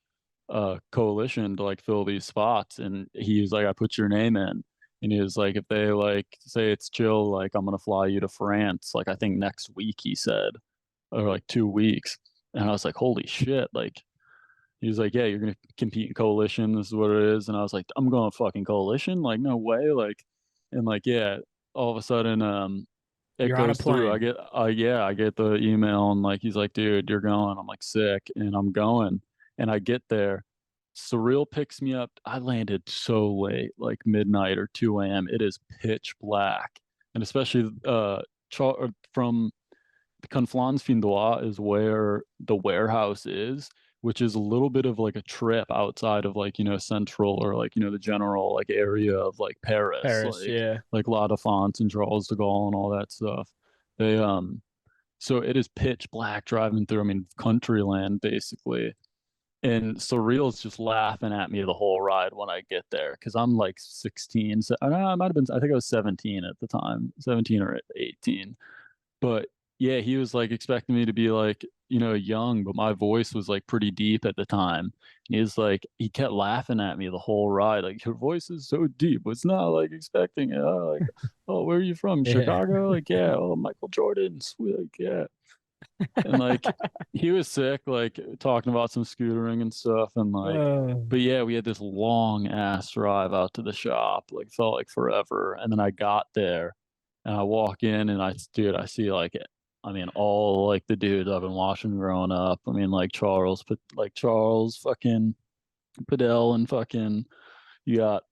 coalition to like fill these spots, and he was like, I put your name in, and he was like, if they like say it's chill, like I'm gonna fly you to France, like I think next week he said, or like 2 weeks, and I was like, holy shit, like he was like, yeah, you're gonna compete in coalition, this is what it is, and I was like, I'm going fucking coalition, like no way, like, and like yeah, all of a sudden it You're on a goes through. plane. I get the email and like he's like, dude, you're going. I'm like sick and I'm going. And I get there. Surreal picks me up. I landed so late, like midnight or 2 a.m. It is pitch black. And especially from Conflans Findois is where the warehouse is, which is a little bit of like a trip outside of like, central or like, the general like area of like Paris, Paris, yeah. like La Défense and Charles de Gaulle and all that stuff. They so it is pitch black driving through, I mean, country land basically. And Surreal's just laughing at me the whole ride when I get there because I'm like 16. So I might have been, I think I was 17 at the time, 17 or 18. But yeah, he was like expecting me to be like, young, but my voice was like pretty deep at the time. And he was like, he kept laughing at me the whole ride. Like, your voice is so deep. It's not like expecting it. Like, oh, where are you from? Yeah. Chicago? Like, yeah. Oh, Michael Jordan. Sweet. Like, yeah. And like, he was sick, like talking about some scootering and stuff. And like, but yeah, we had this long ass drive out to the shop, like felt like forever. And then I got there and I walk in and I see like I mean, all like the dudes I've been watching growing up. I mean, like Charles fucking Padell and fucking you got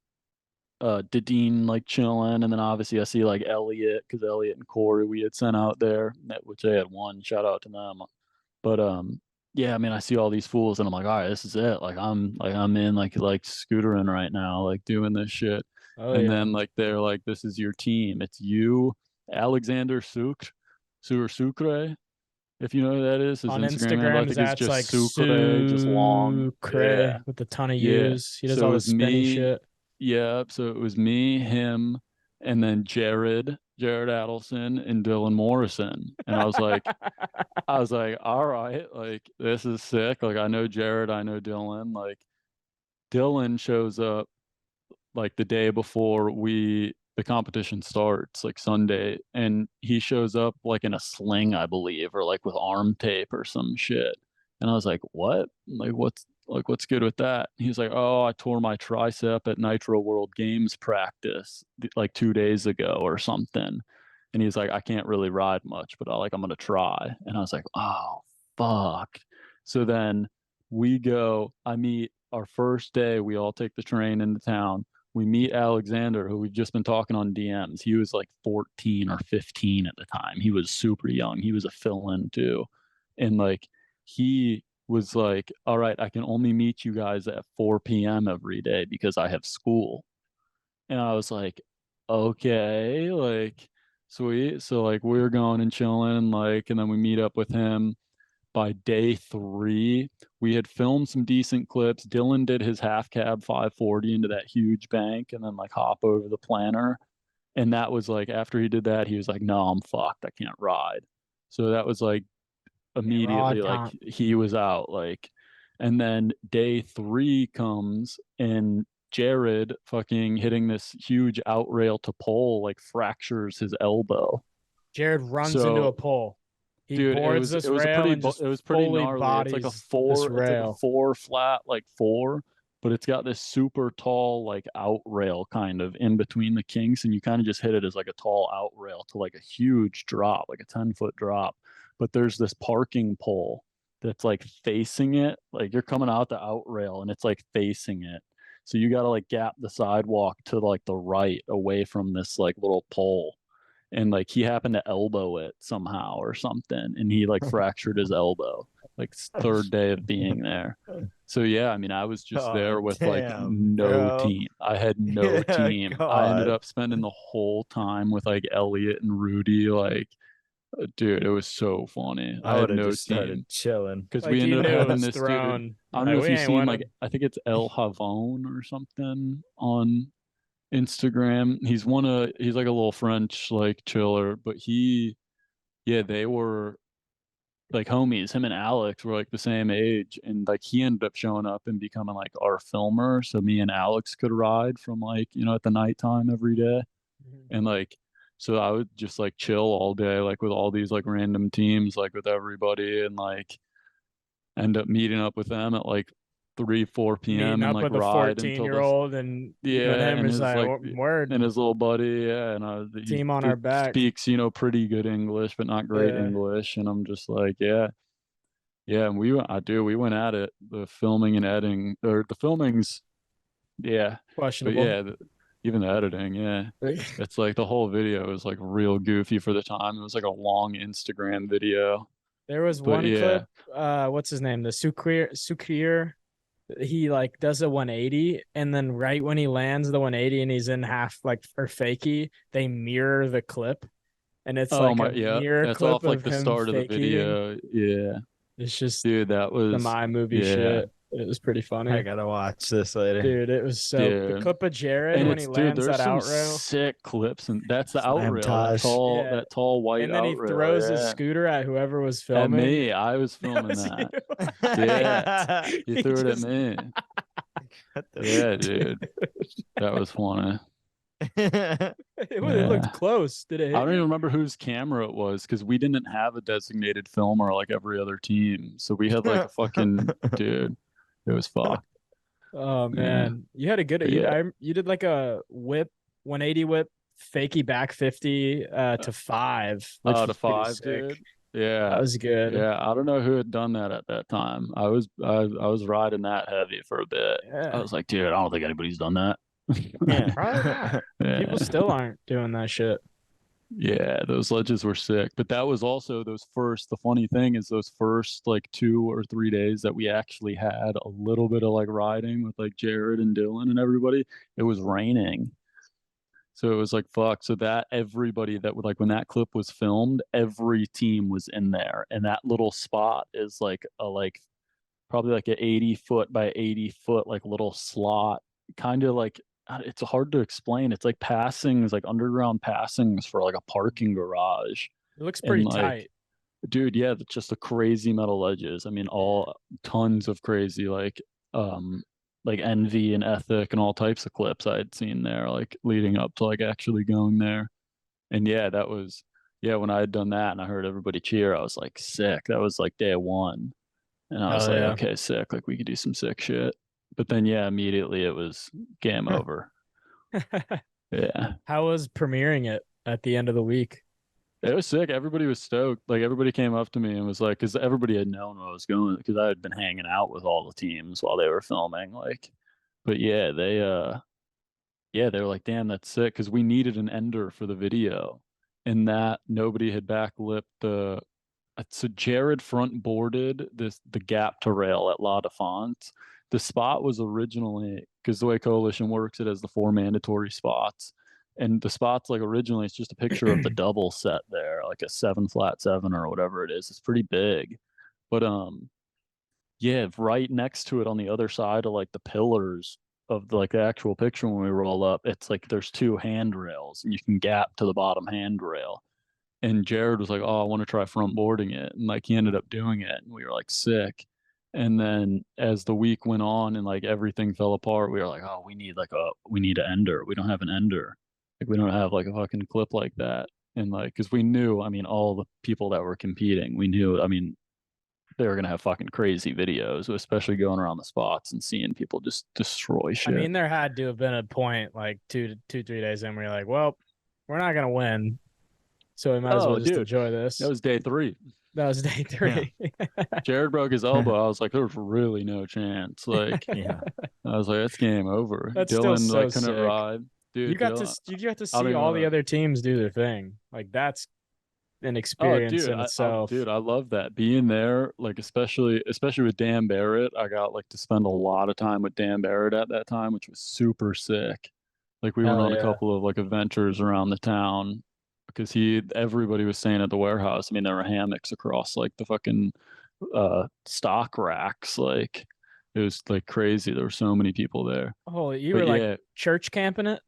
Dadine like chilling, and then obviously I see like Elliot because Elliot and Corey we had sent out there, which they had won. Shout out to them. But yeah, I mean, I see all these fools, and I'm like, all right, this is it. I'm in like scootering right now, like doing this shit. Oh And yeah. then like they're like, this is your team. It's you, Alexander Sucre. If you know who that is, his On Instagram handle I Instagrams, think is that's just like Sucre, just long. Sucre Yeah, with a ton of yeah. U's. He does So all it the was spinny me. shit. Yeah, so it was me, him, and then Jared Adelson, and Dylan Morrison. And I was like, all right, like this is sick. Like I know Jared, I know Dylan. Like Dylan shows up like the day before the competition starts, like Sunday, and he shows up like in a sling, I believe, or like with arm tape or some shit. And I was like, what? What's good with that? He's like, oh, I tore my tricep at Nitro World Games practice like 2 days ago or something. And he's like, I can't really ride much, but I'm gonna try. And I was like, oh fuck. So then I meet our first day, we all take the train into town. we meet Alexander, who we've just been talking on DMs. He was like 14 or 15 at the time. He was super young. He was a fill-in too. And like he was like, all right, I can only meet you guys at 4 p.m. every day because I have school. And I was like, okay, like sweet. So like we're going and chilling, like, and then we meet up with him. By day 3, we had filmed some decent clips. Dylan did his half cab 540 into that huge bank and then like hop over the planner. And that was like after he did that, he was like, no, I'm fucked. I can't ride. So that was like immediately like he was out. Like, and then day 3 comes and Jared fucking hitting this huge out rail to pole like fractures his elbow. Jared runs into a pole. He dude, boards it was pretty fully gnarly. It's like a 4 flat like 4, but it's got this super tall like out rail kind of in between the kinks, and you kind of just hit it as like a tall out rail to like a huge drop, like a 10-foot drop. But there's this parking pole that's like facing it, like you're coming out the out rail and it's like facing it. So you got to like gap the sidewalk to like the right away from this like little pole. And like he happened to elbow it somehow or something, and he like fractured his elbow like 3rd day of being there. So yeah, I mean, I was just there with like no team. I had no team. I ended up spending the whole time with like Elliot and Rudy. Like, dude, it was so funny. I had no team chilling because we ended up having this dude. I don't know if you've seen like I think it's El Havon or something on Instagram. He's like a little French like chiller, but they were like homies. Him and Alex were like the same age, and like he ended up showing up and becoming like our filmer, so me and Alex could ride from like at the nighttime every day. And like so I would just like chill all day like with all these like random teams, like with everybody, and like end up meeting up with them at like 3-4 p.m. and like with ride a until 14-year-old and him and is his like word and his little buddy, and team on our back speaks pretty good English but not great English, and I'm just like yeah, and we went at it, the filming and editing, or the filming's questionable, but even the editing, it's like the whole video is like real goofy for the time. It was like a long Instagram video. There was one clip, what's his name, the Sukrir, he like does a 180, and then right when he lands the 180 and he's in half like or fakie, they mirror the clip, and it's mirror that's clip off like of the him start of the video. It's just dude, that was the my movie shit. It was pretty funny. I gotta watch this later, dude. It was the clip of Jared when he lands that out rail. Sick clips, and that's the out rail, that tall white, and then he throws his scooter at whoever was filming. At me, I was filming that. He threw it at me. Yeah, dude, that was funny. It looked close. Did it hit I don't even remember whose camera it was because we didn't have a designated filmer like every other team, so we had like a fucking dude. It was fucked. Oh man, you had a good. You did like a whip 180 whip fakie back 50 to 5. To 5, dude. Yeah, that was good. Yeah, I don't know who had done that at that time. I was riding that heavy for a bit. I was like, dude, I don't think anybody's done that. Probably not. People still aren't doing that shit. Yeah, those ledges were sick. But that was also the funny thing is those first like 2 or 3 days that we actually had a little bit of like riding with like Jared and Dylan and everybody, it was raining. So it was like fuck. So that everybody that would like when that clip was filmed, every team was in there. And that little spot is like probably like an 80-foot by 80-foot like little slot, kind of like it's hard to explain. It's like passings, like underground passings for like a parking garage. It looks pretty tight. Dude, yeah, it's just a crazy metal ledges. I mean, all tons of crazy like Envy and Ethic and all types of clips I had seen there, like leading up to like actually going there. And that was when I had done that and I heard everybody cheer, I was like sick. That was like day 1. And I was okay, sick. Like we could do some sick shit. But then immediately it was game over. Yeah. How was premiering it at the end of the week? It was sick. Everybody was stoked. Like everybody came up to me and was like, because everybody had known where I was going because I had been hanging out with all the teams while they were filming. Like, but yeah, they yeah, they were like, damn, that's sick, because we needed an ender for the video, and that nobody had backlit the. So Jared front boarded the gap to rail at La Defense. The spot was originally, because the way Coalition works, it has the 4 mandatory spots, and the spots, like, originally it's just a picture of the double set there, like a 7-flat 7 or whatever it is. It's pretty big, but yeah, right next to it on the other side of like the pillars of like the actual picture when we roll up, it's like there's 2 handrails and you can gap to the bottom handrail. And Jared was like, "Oh, I want to try front boarding it," and like he ended up doing it, and we were like sick. And then as the week went on and like everything fell apart, we were like, "Oh, we need an ender. We don't have an ender. Like we don't have like a fucking clip like that." And like, because we knew, I mean, all the people that were competing, we knew, I mean, they were gonna have fucking crazy videos, especially going around the spots and seeing people just destroy shit. I mean, there had to have been a point like 3 days in where you're like, well, we're not gonna win, so we might as well just enjoy this. That was day 3. That was day 3. Yeah. Jared broke his elbow. I was like, there's really no chance. Like, Yeah. I was like, that's game over. That's Dylan still so like couldn't sick. ride. Dude, you got to see all the other teams do their thing. Like that's an experience in itself. Dude, I love that being there. Like especially with Dan Barrett, I got like to spend a lot of time with Dan Barrett at that time, which was super sick. Like we went on a couple of like adventures around the town because everybody was staying at the warehouse. I mean, there were hammocks across like the fucking stock racks. Like it was like crazy. There were so many people there. Oh, you were like church camping it?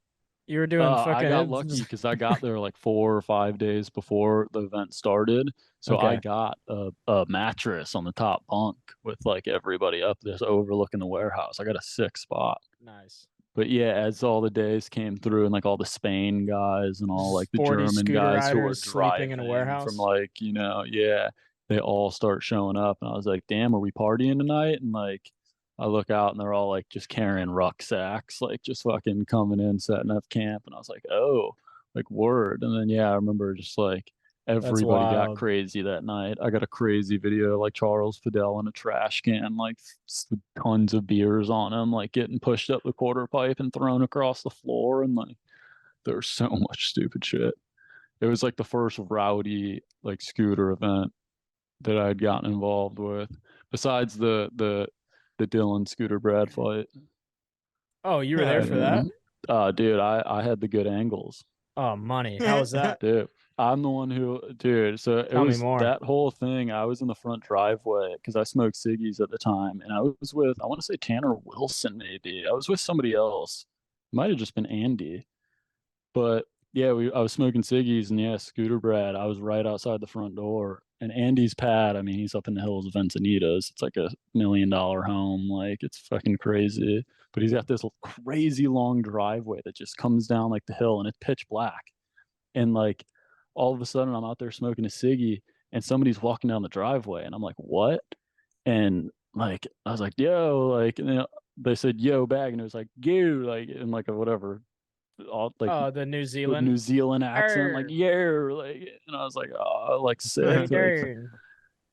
You were doing fucking. I got lucky because I got there like 4 or 5 days before the event started. So I got a mattress on the top bunk with like everybody up there overlooking the warehouse. I got a sick spot. Nice. But yeah, as all the days came through and like all the Spain guys and all like the 40 German guys who were sleeping in a warehouse from like, you know, they all start showing up. And I was like, damn, are we partying tonight? And like, I look out and they're all like just carrying rucksacks, like just fucking coming in, setting up camp. And I was like, oh, like word. And then, I remember just like everybody got crazy that night. I got a crazy video like Charles Fidel in a trash can, like tons of beers on him, like getting pushed up the quarter pipe and thrown across the floor. And like, there was so much stupid shit. It was like the first rowdy like scooter event that I'd gotten involved with, besides the Dylan Scooter Brad fight. Oh, you were there for that? Dude, I had the good angles. Oh, money. How was that? Dude, I'm the one who, so Tell me more. That whole thing. I was in the front driveway because I smoked ciggies at the time, and I was with, I want to say Tanner Wilson, maybe. I was with somebody else. Might have just been Andy. But yeah, I was smoking ciggies, and Scooter Brad, I was right outside the front door. And Andy's pad, I mean, he's up in the hills of Encinitas. It's like $1 million home. Like, it's fucking crazy. But he's got this crazy long driveway that just comes down like the hill, and it's pitch black. And like, all of a sudden, I'm out there smoking a ciggy, and somebody's walking down the driveway, and I'm like, what? And like, I was like, yo, like, and they said, yo, bag, and it was like, yo, like, in like a whatever. All like the New Zealand accent, like like, and I was like, oh, like sick. Like, and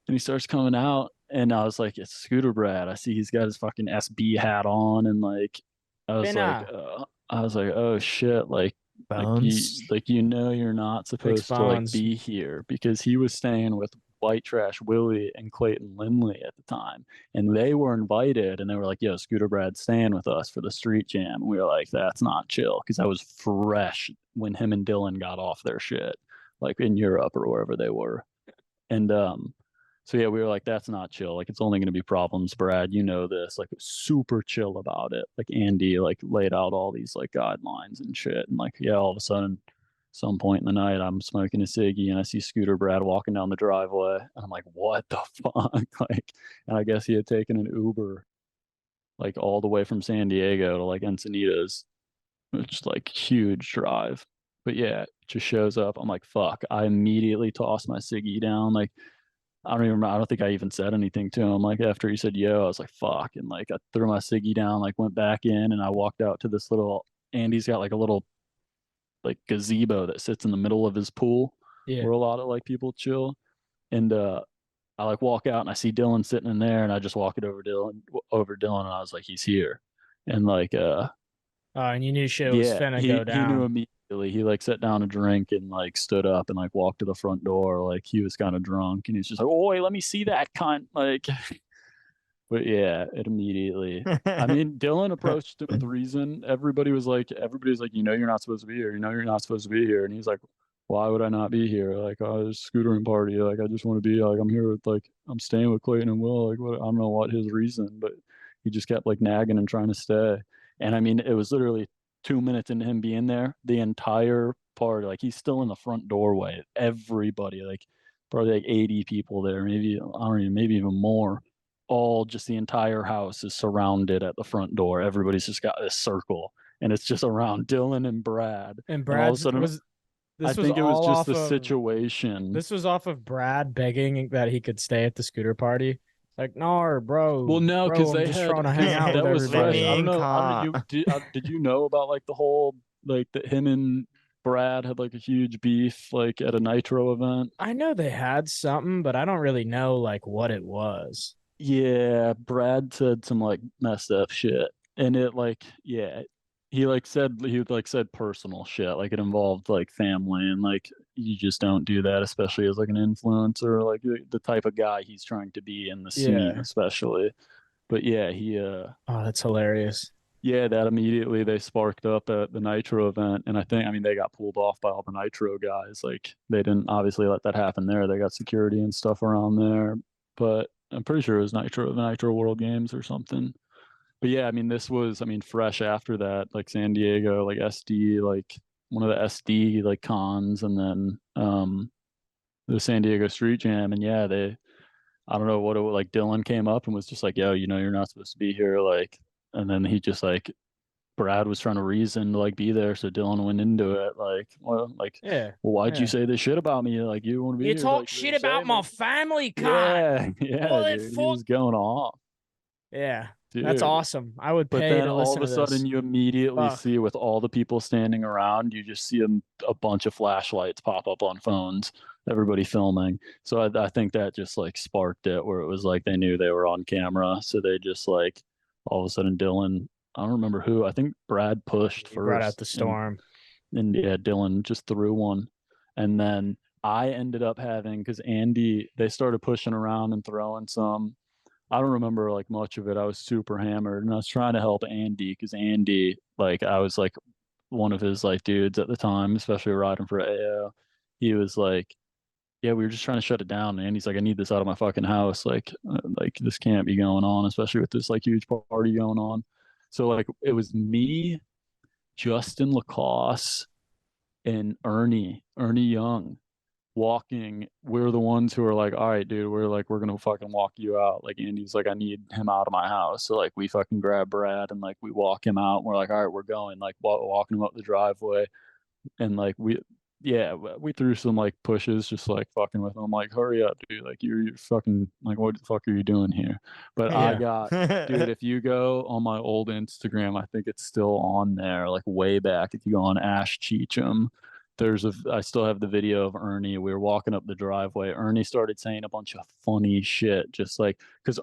he starts coming out, and I was like, it's Scooter Brad. I see he's got his fucking SB hat on, and like, I was like, oh shit, like you know, you're not supposed to like be here, because he was staying with White Trash Willie and Clayton Lindley at the time, and they were invited, and they were like, yo, Scooter Brad's staying with us for the street jam. And we were like, that's not chill, because I was fresh when him and Dylan got off their shit, like in Europe or wherever they were. And so we were like, that's not chill, like it's only going to be problems, Brad, you know this. Like, super chill about it. Like Andy like laid out all these like guidelines and shit, and like all of a sudden, some point in the night, I'm smoking a ciggy, and I see Scooter Brad walking down the driveway, and I'm like, what the fuck? Like, and I guess he had taken an Uber like all the way from San Diego to like Encinitas, which is like huge drive. But just shows up. I'm like, fuck. I immediately tossed my ciggy down. Like, I don't even remember. I don't think I even said anything to him. Like, after he said yo, I was like, fuck. And like, I threw my ciggy down, like went back in, and I walked out to this little, Andy's got like a little like gazebo that sits in the middle of his pool, where a lot of like people chill. And I like walk out, and I see Dylan sitting in there, and I just walk it over Dylan, and I was like, he's here. And like And you knew shit was finna he go he knew down. immediately. He like sat down a drink and like stood up and like walked to the front door. Like he was kind of drunk and he's just like, "Oi, let me see that cunt!" Like, but yeah, it immediately. I mean, Dylan approached him with reason. Everybody's like, you know, you're not supposed to be here. You know, you're not supposed to be here. And he's like, why would I not be here? Like, oh, there's a scootering party. Like, I just want to be like, I'm here with like, I'm staying with Clayton and Will. Like, what? I don't know what his reason, but he just kept like nagging and trying to stay. And I mean, it was literally 2 minutes into him being there. The entire party, like, he's still in the front doorway. Everybody, like, probably like 80 people there, maybe I don't even, maybe even more, all just the entire house is surrounded at the front door. Everybody's just got this circle, and it's just around Dylan and Brad. And And all of a Brad's sudden, was I this was think it was all just off the of situation. this was off of Brad begging that he could stay at the scooter party. Like, no, Well, no, because I'm they just had trying to hang out with that was fresh. everybody. I don't know. Calm. Did you know about like the whole like that him and Brad had like a huge beef like at a Nitro event? I know they had something, but I don't really know like what it was. Yeah, Brad said some like messed up shit, and it like yeah, he like said personal shit, like it involved like family, and like you just don't do that, especially as like an influencer, like the type of guy he's trying to be in the scene, Yeah. especially. But yeah, Oh, that's hilarious. yeah, that immediately they sparked up at the Nitro event, and I mean they got pulled off by all the Nitro guys. Like they didn't obviously let that happen there. They got security and stuff around there, but I'm pretty sure it was the Nitro World Games or something. But yeah, I mean this was, I mean, fresh after that, like San Diego, like SD, like one of the SD like cons, and then the San Diego Street Jam, and yeah, they, I don't know what it was, like Dylan came up and was just like, yo, you know, you're not supposed to be here, like, and then he just like Brad was trying to reason to like be there, so Dylan went into it like, well, like, Yeah. well, why'd you Yeah. say this shit about me? Like, you want to be You here? talk Like, shit say about my me. family, cunt. Yeah, yeah, Well, it dude, he was going off, Yeah. That's dude. awesome. I would But pay then to all of listen a to this. sudden, you immediately Fuck. see with all the people standing around, you just see a bunch of flashlights pop up on phones, everybody filming. So I think that just like sparked it, where it was like they knew they were on camera, so they just like all of a sudden Dylan, I don't remember who, I think Brad pushed You brought out first, the storm. and yeah, Dylan just threw one, and then I ended up having, because Andy, they started pushing around and throwing some. I don't remember like much of it. I was super hammered, and I was trying to help Andy because Andy, like, I was like one of his like dudes at the time, especially riding for AO. He was like, "Yeah, we were just trying to shut it down." And Andy's like, "I need this out of my fucking house. Like this can't be going on, especially with this like huge party going on." So like it was me, Justin Lacoste, and Ernie Young walking. We're the ones who are like, all right, dude, we're gonna fucking walk you out. Like Andy's like, I need him out of my house. So like we fucking grab Brad and like we walk him out, and we're like, all right, we're going, like walking him up the driveway, and like yeah, we threw some like pushes, just like fucking with him. I'm like, hurry up, dude, like you're fucking, like, what the fuck are you doing here? But I Yeah. got, dude, if you go on my old Instagram, I think it's still on there, like way back. If you go on Ash Cheecham, I still have the video of Ernie. We were walking up the driveway. Ernie started saying a bunch of funny shit, just like, because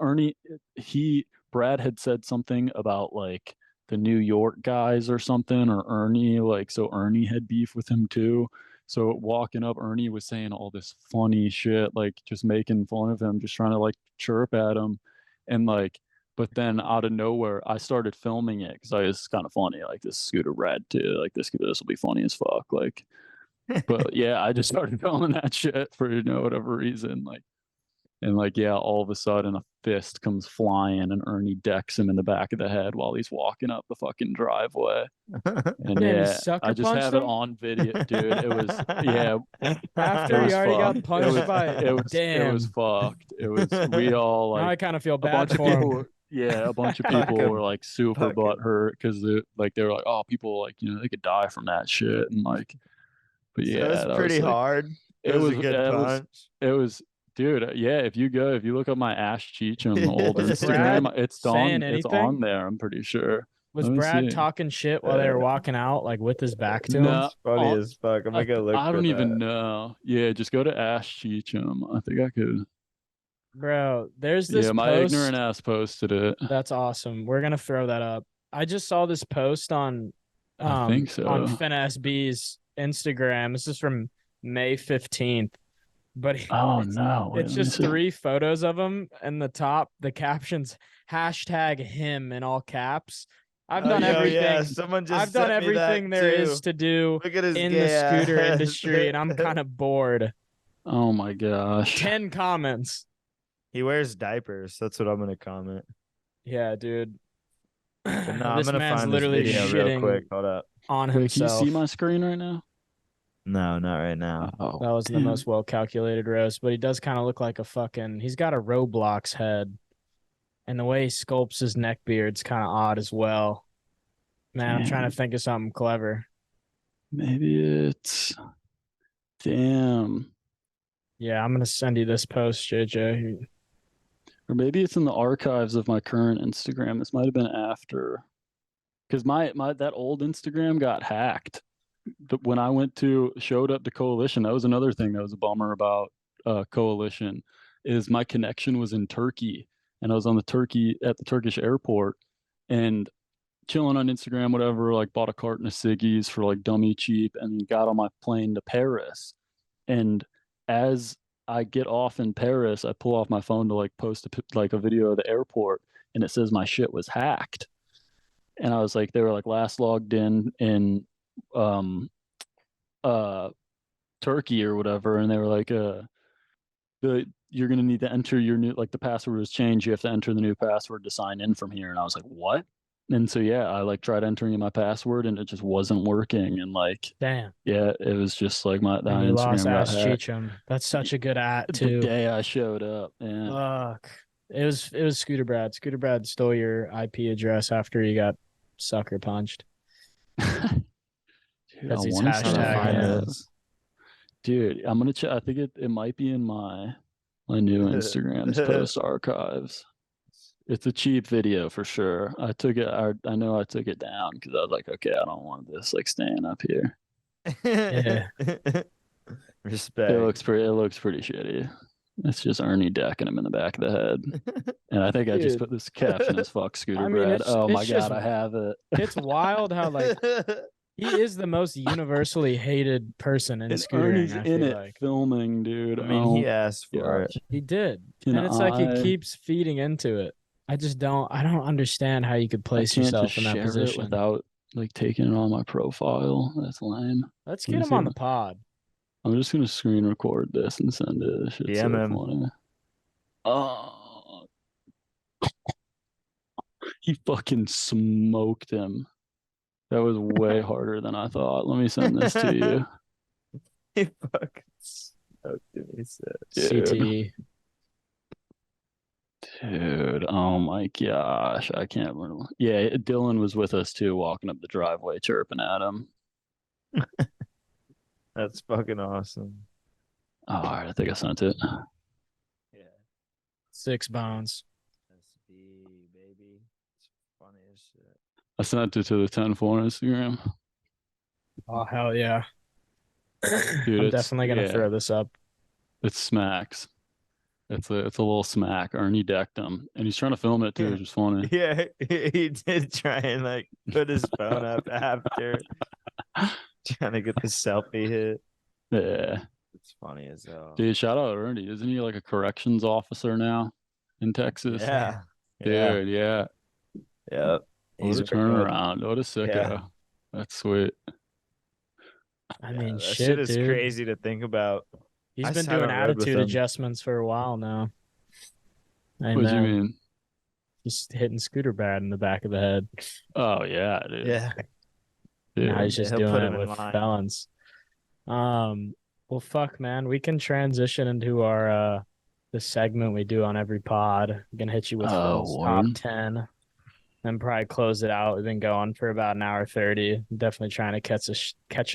Brad had said something about like the New York guys or something, or Ernie, like, so Ernie had beef with him too. So walking up, Ernie was saying all this funny shit, like just making fun of him, just trying to like chirp at him. And like, but then out of nowhere, I started filming it because I was kind of funny. Like, this scooter rad too. Like, this will be funny as fuck. Like, but yeah, I just started filming that shit for, you know, whatever reason. Like, and like, yeah, all of a sudden a fist comes flying and Ernie decks him in the back of the head while he's walking up the fucking driveway. And Damn, he yeah, sucker I just punched have it him on video, dude. It was, yeah, after it he was already got fucked. punched by it. It was Damn. fucked. It was, we all Now like, I kind of feel a bunch bad of for people him. were, yeah, a bunch of people Fucking- were like super fucking- butthurt because they were like, oh, people, like, you know, they could die from that shit, and like, but So yeah, it's that pretty was like, hard. It was a good punch. it was, dude, yeah, if you look up my Ash Cheecham old Was Instagram, Brad it's saying it's anything? on there, I'm pretty sure. Was Let me Brad see. talking shit while they were walking out, like with his back to him? No, Funny as fuck. I'm gonna go look I for don't even that. know. Yeah, just go to Ash Cheecham. I think I could. Bro, there's this Yeah, my post. ignorant ass posted it. That's awesome. We're gonna throw that up. I just saw this post on I think so. On FinSB's Instagram. This is from May 15th. But Oh no! It's just 3 photos of him, and the captions #him in all caps. I've done everything. Yeah. Someone just I've done everything there is to do Look at his in the scooter ass. industry, and I'm kind of bored. Oh my gosh! 10 comments. He wears diapers. That's what I'm gonna comment. Yeah, dude. But no, This I'm gonna man's find literally this video real shitting quick. Hold up. on Wait, can you himself. see my screen right now? No, not right now. Oh, That was the most well calculated roast, but he does kind of look like a fucking. He's got a Roblox head, and the way he sculpts his neck beard's kind of odd as well. Man, I'm trying to think of something clever. Maybe it's. Damn. Yeah, I'm gonna send you this post, JJ. Or maybe it's in the archives of my current Instagram. This might have been after, because my that old Instagram got hacked. When I showed up to Coalition, that was another thing that was a bummer about Coalition, is my connection was in Turkey, and I was at the Turkish airport, and chilling on Instagram, whatever, like bought a carton of ciggies for like dummy cheap, and got on my plane to Paris. And as I get off in Paris, I pull off my phone to like post a video of the airport, and it says my shit was hacked. And I was like, they were like last logged in Turkey or whatever, and they were like, you're gonna need to enter your new, like the password was changed. You have to enter the new password to sign in from here. And I was like, what? And so yeah, I like tried entering in my password, and it just wasn't working. And like, damn, yeah, it was just like my and you Instagram lost got Ash hacked. Cheecham. That's such a good at too. The day I showed up, yeah. Fuck. It was Scooter Brad. Scooter Brad stole your IP address after he got sucker punched. Dude, I Because he's want to hashtagging it. Dude, I'm gonna check. I think it might be in my new Instagram's post archives. It's a cheap video for sure. I took it. I know I took it down because I was like, okay, I don't want this like staying up here. Yeah. Respect. It looks pretty shitty. It's just Ernie decking him in the back of the head. And I think I just put this caption as "fuck Scooter Brad." Oh my god, I have it. It's wild how like he is the most universally hated person in scootering. Ernie's I in feel it like. filming, dude. I mean, he asked for it. He did, Can and it's like I- he keeps feeding into it. I don't understand how you could place I can't yourself just in that share it position. without like taking it on my profile. That's lame. Let's Let get me him see on the what- pod. I'm just gonna screen record this and send it. Shit's DM so him. funny. Oh, he fucking smoked him. That was way harder than I thought. Let me send this to you. He fucking smoked him. He said. Dude. CTE. Dude, oh my gosh, I can't remember. Yeah, Dylan was with us too, walking up the driveway, chirping at him. That's fucking awesome. Oh, all right, I think I sent it. Yeah. 6 bones. SB, baby. It's funny as shit. I sent it to the 10-4 Instagram. Oh hell yeah! Dude, I'm it's- definitely gonna yeah. throw this up. It smacks. It's a little smack. Ernie decked him, and he's trying to film it too, which is funny. Yeah, he did try and like put his phone up after trying to get the selfie hit. Yeah, It's funny as hell. dude, shout out Ernie. Isn't he like a corrections officer now in Texas? Yeah. Dude, yeah. Yep. What He's a pretty good. turnaround. What a sicko. Yeah. That's sweet. I Yeah, mean, that shit, shit is dude. crazy to think about. He's I been haven't doing rode with attitude him. adjustments for a while now. What do you mean? He's hitting Scooter Brad in the back of the head. Oh yeah, dude. Yeah. Dude. Now he's just he'll doing put it him in with line. felons. Well, fuck, man. We can transition into our the segment we do on every pod. I'm gonna hit you with Phil's top word. 10, then probably close it out. We've been going for about an hour 30. Definitely trying to catch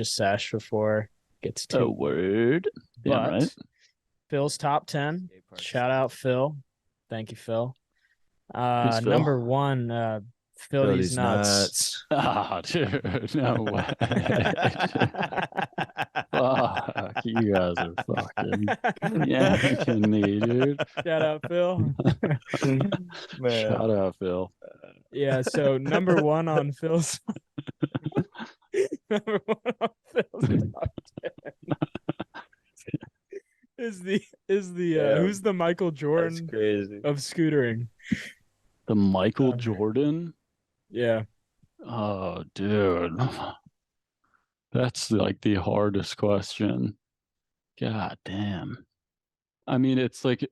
a sesh before it gets too. Oh word. Yeah, but right. Phil's top 10. Shout out Phil. Thank you, Phil. Who's Phil? Number 1, Philly's nuts. Ah, dude, no way. Fuck, you guys are fucking yanking me, dude. Shout out Phil. Man. Shout out, Phil. Yeah, so number 1 on Phil's Number one on Phil's top 10 is the who's the Michael That's Jordan crazy. of scootering? The Michael Jordan? Yeah. Oh, dude. That's like the hardest question. God damn. I mean, it's like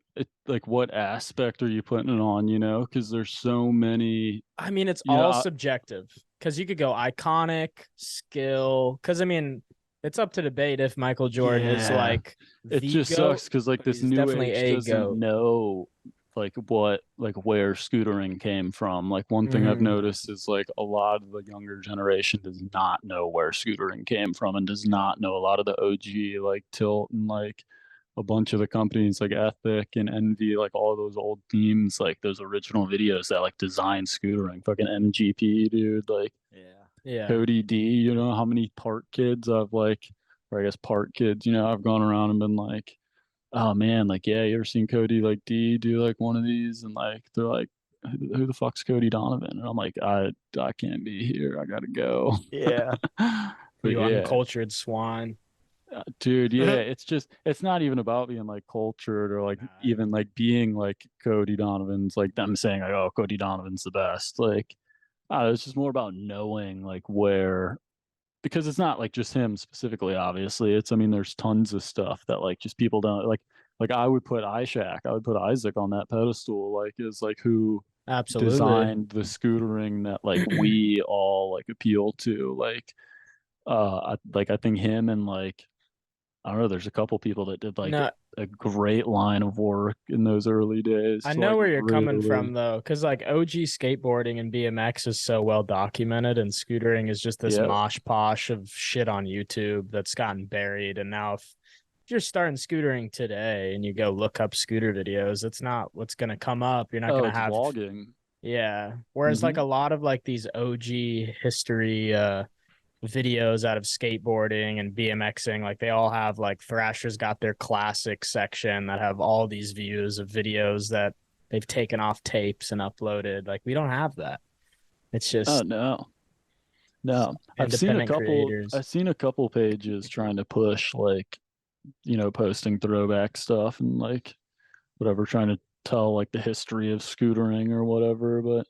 what aspect are you putting it on, you know? Because there's so many. I mean, it's Yeah, all subjective because you could go iconic, skill. Because I mean, it's up to debate if Michael Jordan is Yeah. like It the just GOAT, sucks because like but this he's new definitely age a doesn't GOAT. know like where scootering came from. Like one thing I've Mhm. noticed is like a lot of the younger generation does not know where scootering came from and does not know a lot of the OG like Tilt and like a bunch of the companies like Ethic and Envy, like all those old teams, like those original videos that like designed scootering, fucking MGP, dude, like Yeah. Cody D, you know how many park kids I've like, or I guess park kids, you know, I've gone around and been like, oh man, like yeah, you ever seen Cody like D do like one of these? And like they're like, who the fuck's Cody Donovan? And I'm like, I can't be here. I gotta go. Yeah. But You yeah, uncultured swine. dude, yeah, it's not even about being like cultured or like even like being like Cody Donovan's like them saying like, oh, Cody Donovan's the best. Like, it's just more about knowing like where, because it's not like just him specifically, obviously. It's, I mean, there's tons of stuff that like just people don't like I would put Ishak, I would put Isaac on that pedestal, like is like who Absolutely. designed the scootering that like we all like appeal to. Like I think him and like I don't know, there's a couple people that did like No, a great line of work in those early days I to know like where you're coming really, from though, because like OG skateboarding and BMX is so well documented, and scootering is just this yeah. mosh posh of shit on YouTube that's gotten buried. And now, if you're starting scootering today and you go look up scooter videos, it's not what's gonna come up. You're not Oh, gonna it's have, vlogging. yeah. Whereas like Hmm. a lot of like these OG history videos out of skateboarding and BMXing, like they all have like Thrasher's got their classic section that have all these views of videos that they've taken off tapes and uploaded. Like we don't have that. It's Oh just no. No. independent creators. I've seen a couple pages trying to push like, you know, posting throwback stuff and like whatever, trying to tell like the history of scootering or whatever. But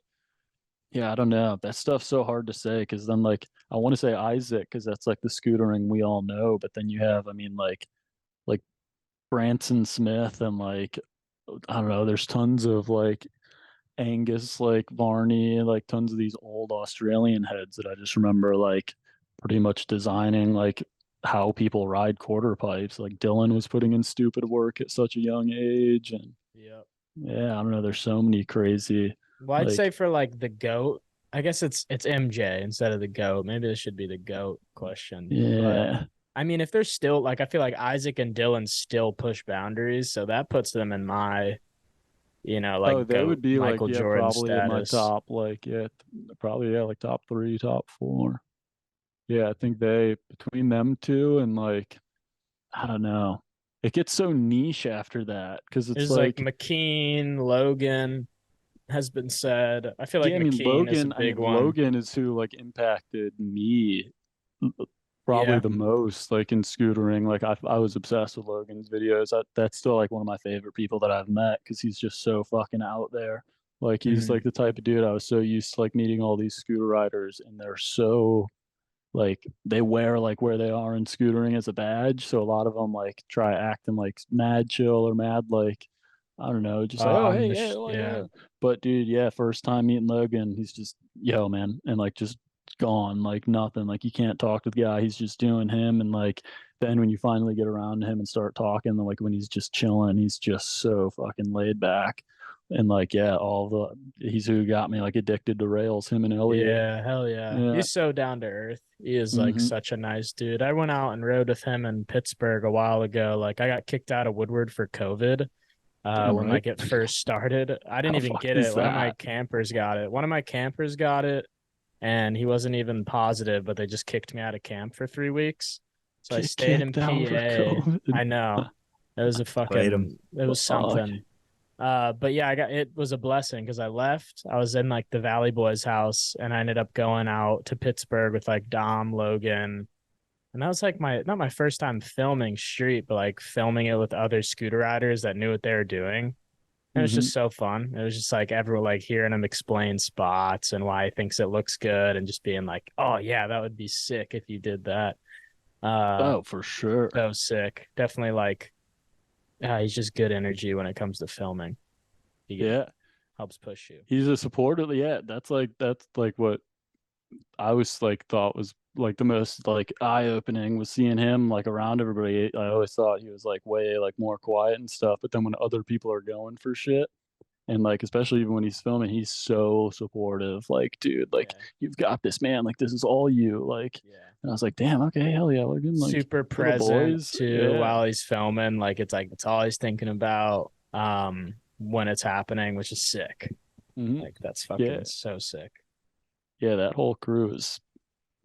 yeah, I don't know. That stuff's so hard to say because then like I want to say Isaac because that's like the scootering we all know, but then you have, I mean, like Branson Smith and like I don't know, there's tons of like Angus like Varney and like tons of these old Australian heads that I just remember like pretty much designing like how people ride quarter pipes. Like Dylan was putting in stupid work at such a young age, and Yep. yeah, I don't know. There's so many crazy Well, I'd say like for like the GOAT, I guess it's MJ instead of the GOAT. Maybe this should be the GOAT question. But yeah. I mean, if they're still like, I feel like Isaac and Dylan still push boundaries, so that puts them in my, Oh, like they GOAT would be like Michael yeah, Jordan probably in my status. top like yeah, probably yeah, like top three, top four. Yeah, I think they between them two and like I don't know. It gets so niche after that because it's There's like like McKean, Logan has been said. I feel like yeah, McKean is a I big mean one. Logan is who like impacted me probably Yeah. the most like in scootering. Like I was obsessed with Logan's videos. That's still like one of my favorite people that I've met because he's just so fucking out there. Like he's Mhm. like the type of dude I was so used to like meeting all these scooter riders and they're so like they wear like where they are in scootering as a badge. So a lot of them like try acting like mad chill or mad like I don't know, just like oh hey yeah like Yeah. But dude, yeah, first time meeting Logan, he's just yo man, and like just gone like nothing. Like you can't talk to the guy. He's just doing him, and like then when you finally get around to him and start talking, like when he's just chilling, he's just so fucking laid back. And like yeah, all the he's who got me like addicted to rails. Him and Elliot. Yeah, hell yeah. Yeah. He's so down to earth. He is like Hmm. such a nice dude. I went out and rode with him in Pittsburgh a while ago. Like I got kicked out of Woodward for COVID Damn when right. like it first started. I didn't How even fucked get is it. One of my that? campers got it. One of my campers got it and he wasn't even positive, but they just kicked me out of camp for 3 weeks. So I Get stayed in kicked out for PA. COVID. I know. It was a Played him. fucking it was Fuck. something. But yeah, it was a blessing because I left. I was in like the Valley Boys house and I ended up going out to Pittsburgh with like Dom, Logan. And that was like not my first time filming street, but like filming it with other scooter riders that knew what they were doing. And it was just so fun. It was just like everyone like hearing him explain spots and why he thinks it looks good and just being like, oh yeah, that would be sick if you did that. Oh, for sure. So sick. Definitely like he's just good energy when it comes to filming. Yeah. Helps push you. He's a supporter. Yeah, that's like what I was like thought was like the most like eye-opening was seeing him like around everybody. I always thought he was like way like more quiet and stuff, but then when other people are going for shit and like especially even when he's filming, he's so supportive. Like, dude, like you've got this, man. Like this is all you. Like, and I was like, damn, okay, hell yeah, look at him, like super present too while he's filming. Like it's all he's thinking about when it's happening, which is sick. Like that's fucking so sick. Yeah, that whole crew is,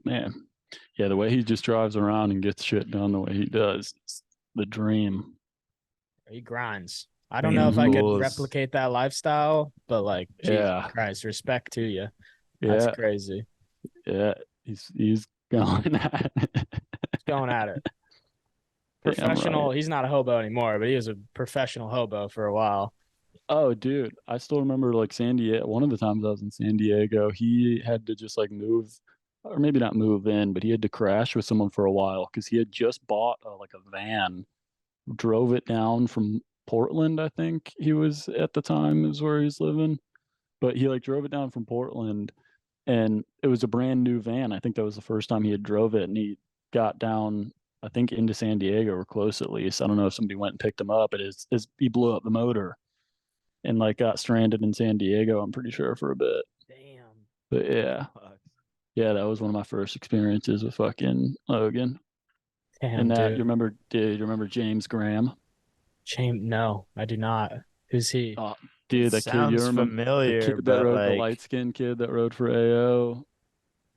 man. Yeah, the way he just drives around and gets shit done the way he does, it's the dream. He grinds. I don't know if I could replicate that lifestyle, but like, Jesus Christ, respect to you. That's crazy. Yeah, he's going at it. He's going at it. Professional. Right. He's not a hobo anymore, but he was a professional hobo for a while. Oh, dude, I still remember like San Diego. One of the times I was in San Diego, he had to just like move, or maybe not move in, but he had to crash with someone for a while because he had just bought like a van, drove it down from Portland. I think he was at the time is where he's living, but he like drove it down from Portland, and it was a brand new van. I think that was the first time he had drove it, and he got down, I think, into San Diego or close at least. I don't know if somebody went and picked him up, but he blew up the motor and like got stranded in San Diego, I'm pretty sure, for a bit. Damn. But yeah. Yeah, that was one of my first experiences with fucking Logan. Damn, and that, dude. you remember James Graham? No, I do not. Who's he? Dude, that kid, you remember familiar, the kid that rode, like, the light-skinned kid that rode for AO?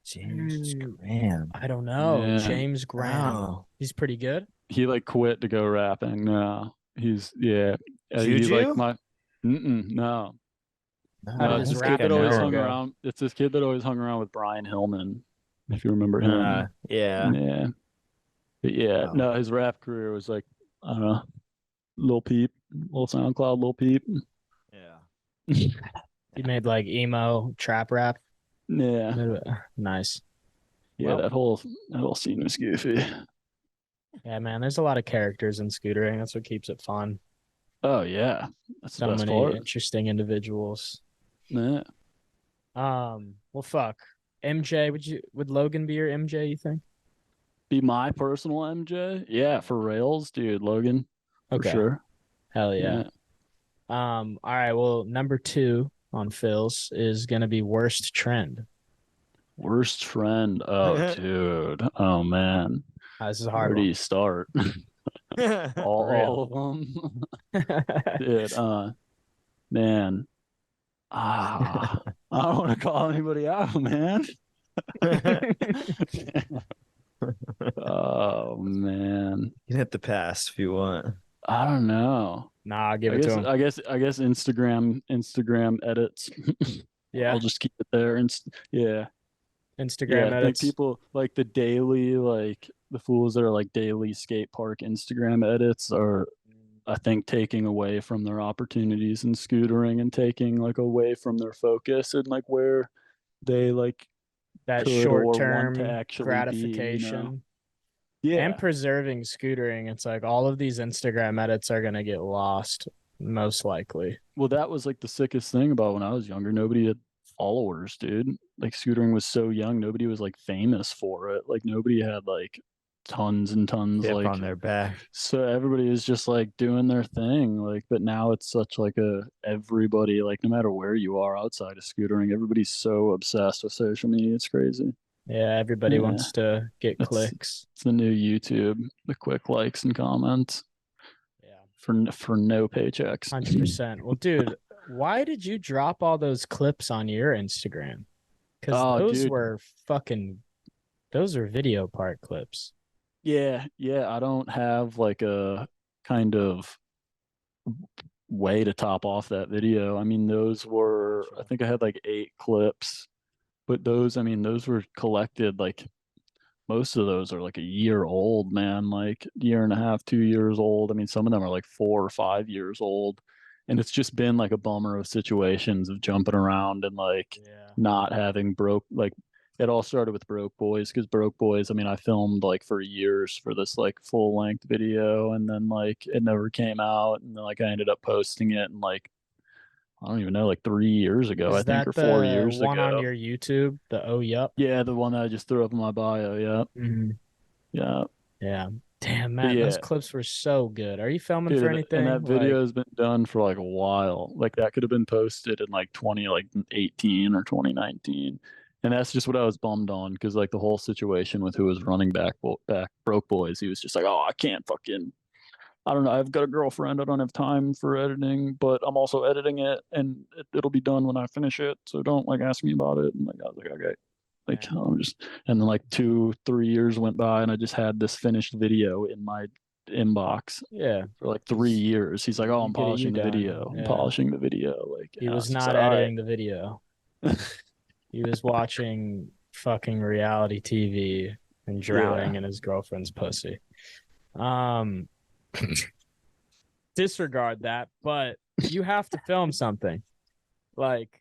James Graham. I don't know. Yeah. James Graham. Oh. He's pretty good. He like quit to go rapping. No, he's Juju? He's like my no. This kid that always hung around. It's this kid that always hung around with Brian Hillman, if you remember him. Yeah. But yeah, no, his rap career was like, I don't know, Lil Peep, Lil SoundCloud, Lil Peep. Yeah. He made like emo trap rap. Yeah. Nice. Yeah, that whole scene was goofy. Yeah, man, there's a lot of characters in scootering. That's what keeps it fun. Oh yeah, that's so many interesting individuals. Yeah. Well, fuck. MJ, would Logan be your MJ? You think? Be my personal MJ? Yeah, for rails, dude. Logan, for sure. Hell yeah. All right. Well, number 2 on Phil's is gonna be worst trend. Worst trend. Oh, dude. Oh man. This is a hard. Where do you start? all of them. Dude, man. I don't want to call anybody out, man. Oh man. You can hit the pass if you want. I don't know. Nah, I'll give it to him. I guess Instagram edits. Yeah. I'll just keep it there. Instagram edits. I think people like the daily, like the fools that are like daily skate park Instagram edits are, I think, taking away from their opportunities in scootering and taking like away from their focus and like where they like that short-term gratification. Be, you know? Yeah. And preserving scootering. It's like all of these Instagram edits are going to get lost, most likely. Well, that was like the sickest thing about when I was younger. Nobody had followers, dude. Like scootering was so young. Nobody was like famous for it. Like nobody had like tons and tons like on their back. So everybody is just like doing their thing. Like, but now it's such like everybody, like no matter where you are outside of scootering, everybody's so obsessed with social media. It's crazy. Yeah, everybody wants to get clicks. It's the new YouTube, the quick likes and comments. Yeah. For no paychecks. 100%. Well, dude, why did you drop all those clips on your Instagram? Because those are video part clips. Yeah. I don't have like a kind of way to top off that video. I mean, those were, I think I had like 8 clips, but those, I mean, those were collected like most of those are like a year old, man, like year and a half, 2 years old. I mean, some of them are like 4 or 5 years old. And it's just been like a bummer of situations of jumping around and like Yeah. not having broke, like it all started with Broke Boys because Broke Boys, I mean, I filmed like for years for this like full length video and then like it never came out. And then like I ended up posting it and like, I don't even know, like 3 years ago, I Is think, that or four the years one on ago. your YouTube? The Oh Yup? Yeah, the one that I just threw up in my bio. Yeah. Mm-hmm. Yeah. Yeah. Damn, But man, those yeah, clips were so good. Are you filming for dude, and anything? that video has been done for like a while. Like that could have been posted in like 2018 or 2019. And that's just what I was bummed on because like the whole situation with who was running back Broke Boys, he was just like, "Oh, I can't fucking I don't know. I've got a girlfriend. I don't have time for editing, but I'm also editing it and it'll be done when I finish it. So don't like ask me about it." And like I was like, "Okay." Like Yeah. I'm just and then like 2, 3 years went by and I just had this finished video in my inbox Yeah. for like 3 years. He's like, "Oh, You I'm get it, you polishing the done. video. I'm Yeah. polishing the video." Like, He and I was was just like, not "All right." editing the video. He was watching fucking reality TV and drowning Yeah, in his girlfriend's pussy. Um, disregard that, but you have to film something. Like,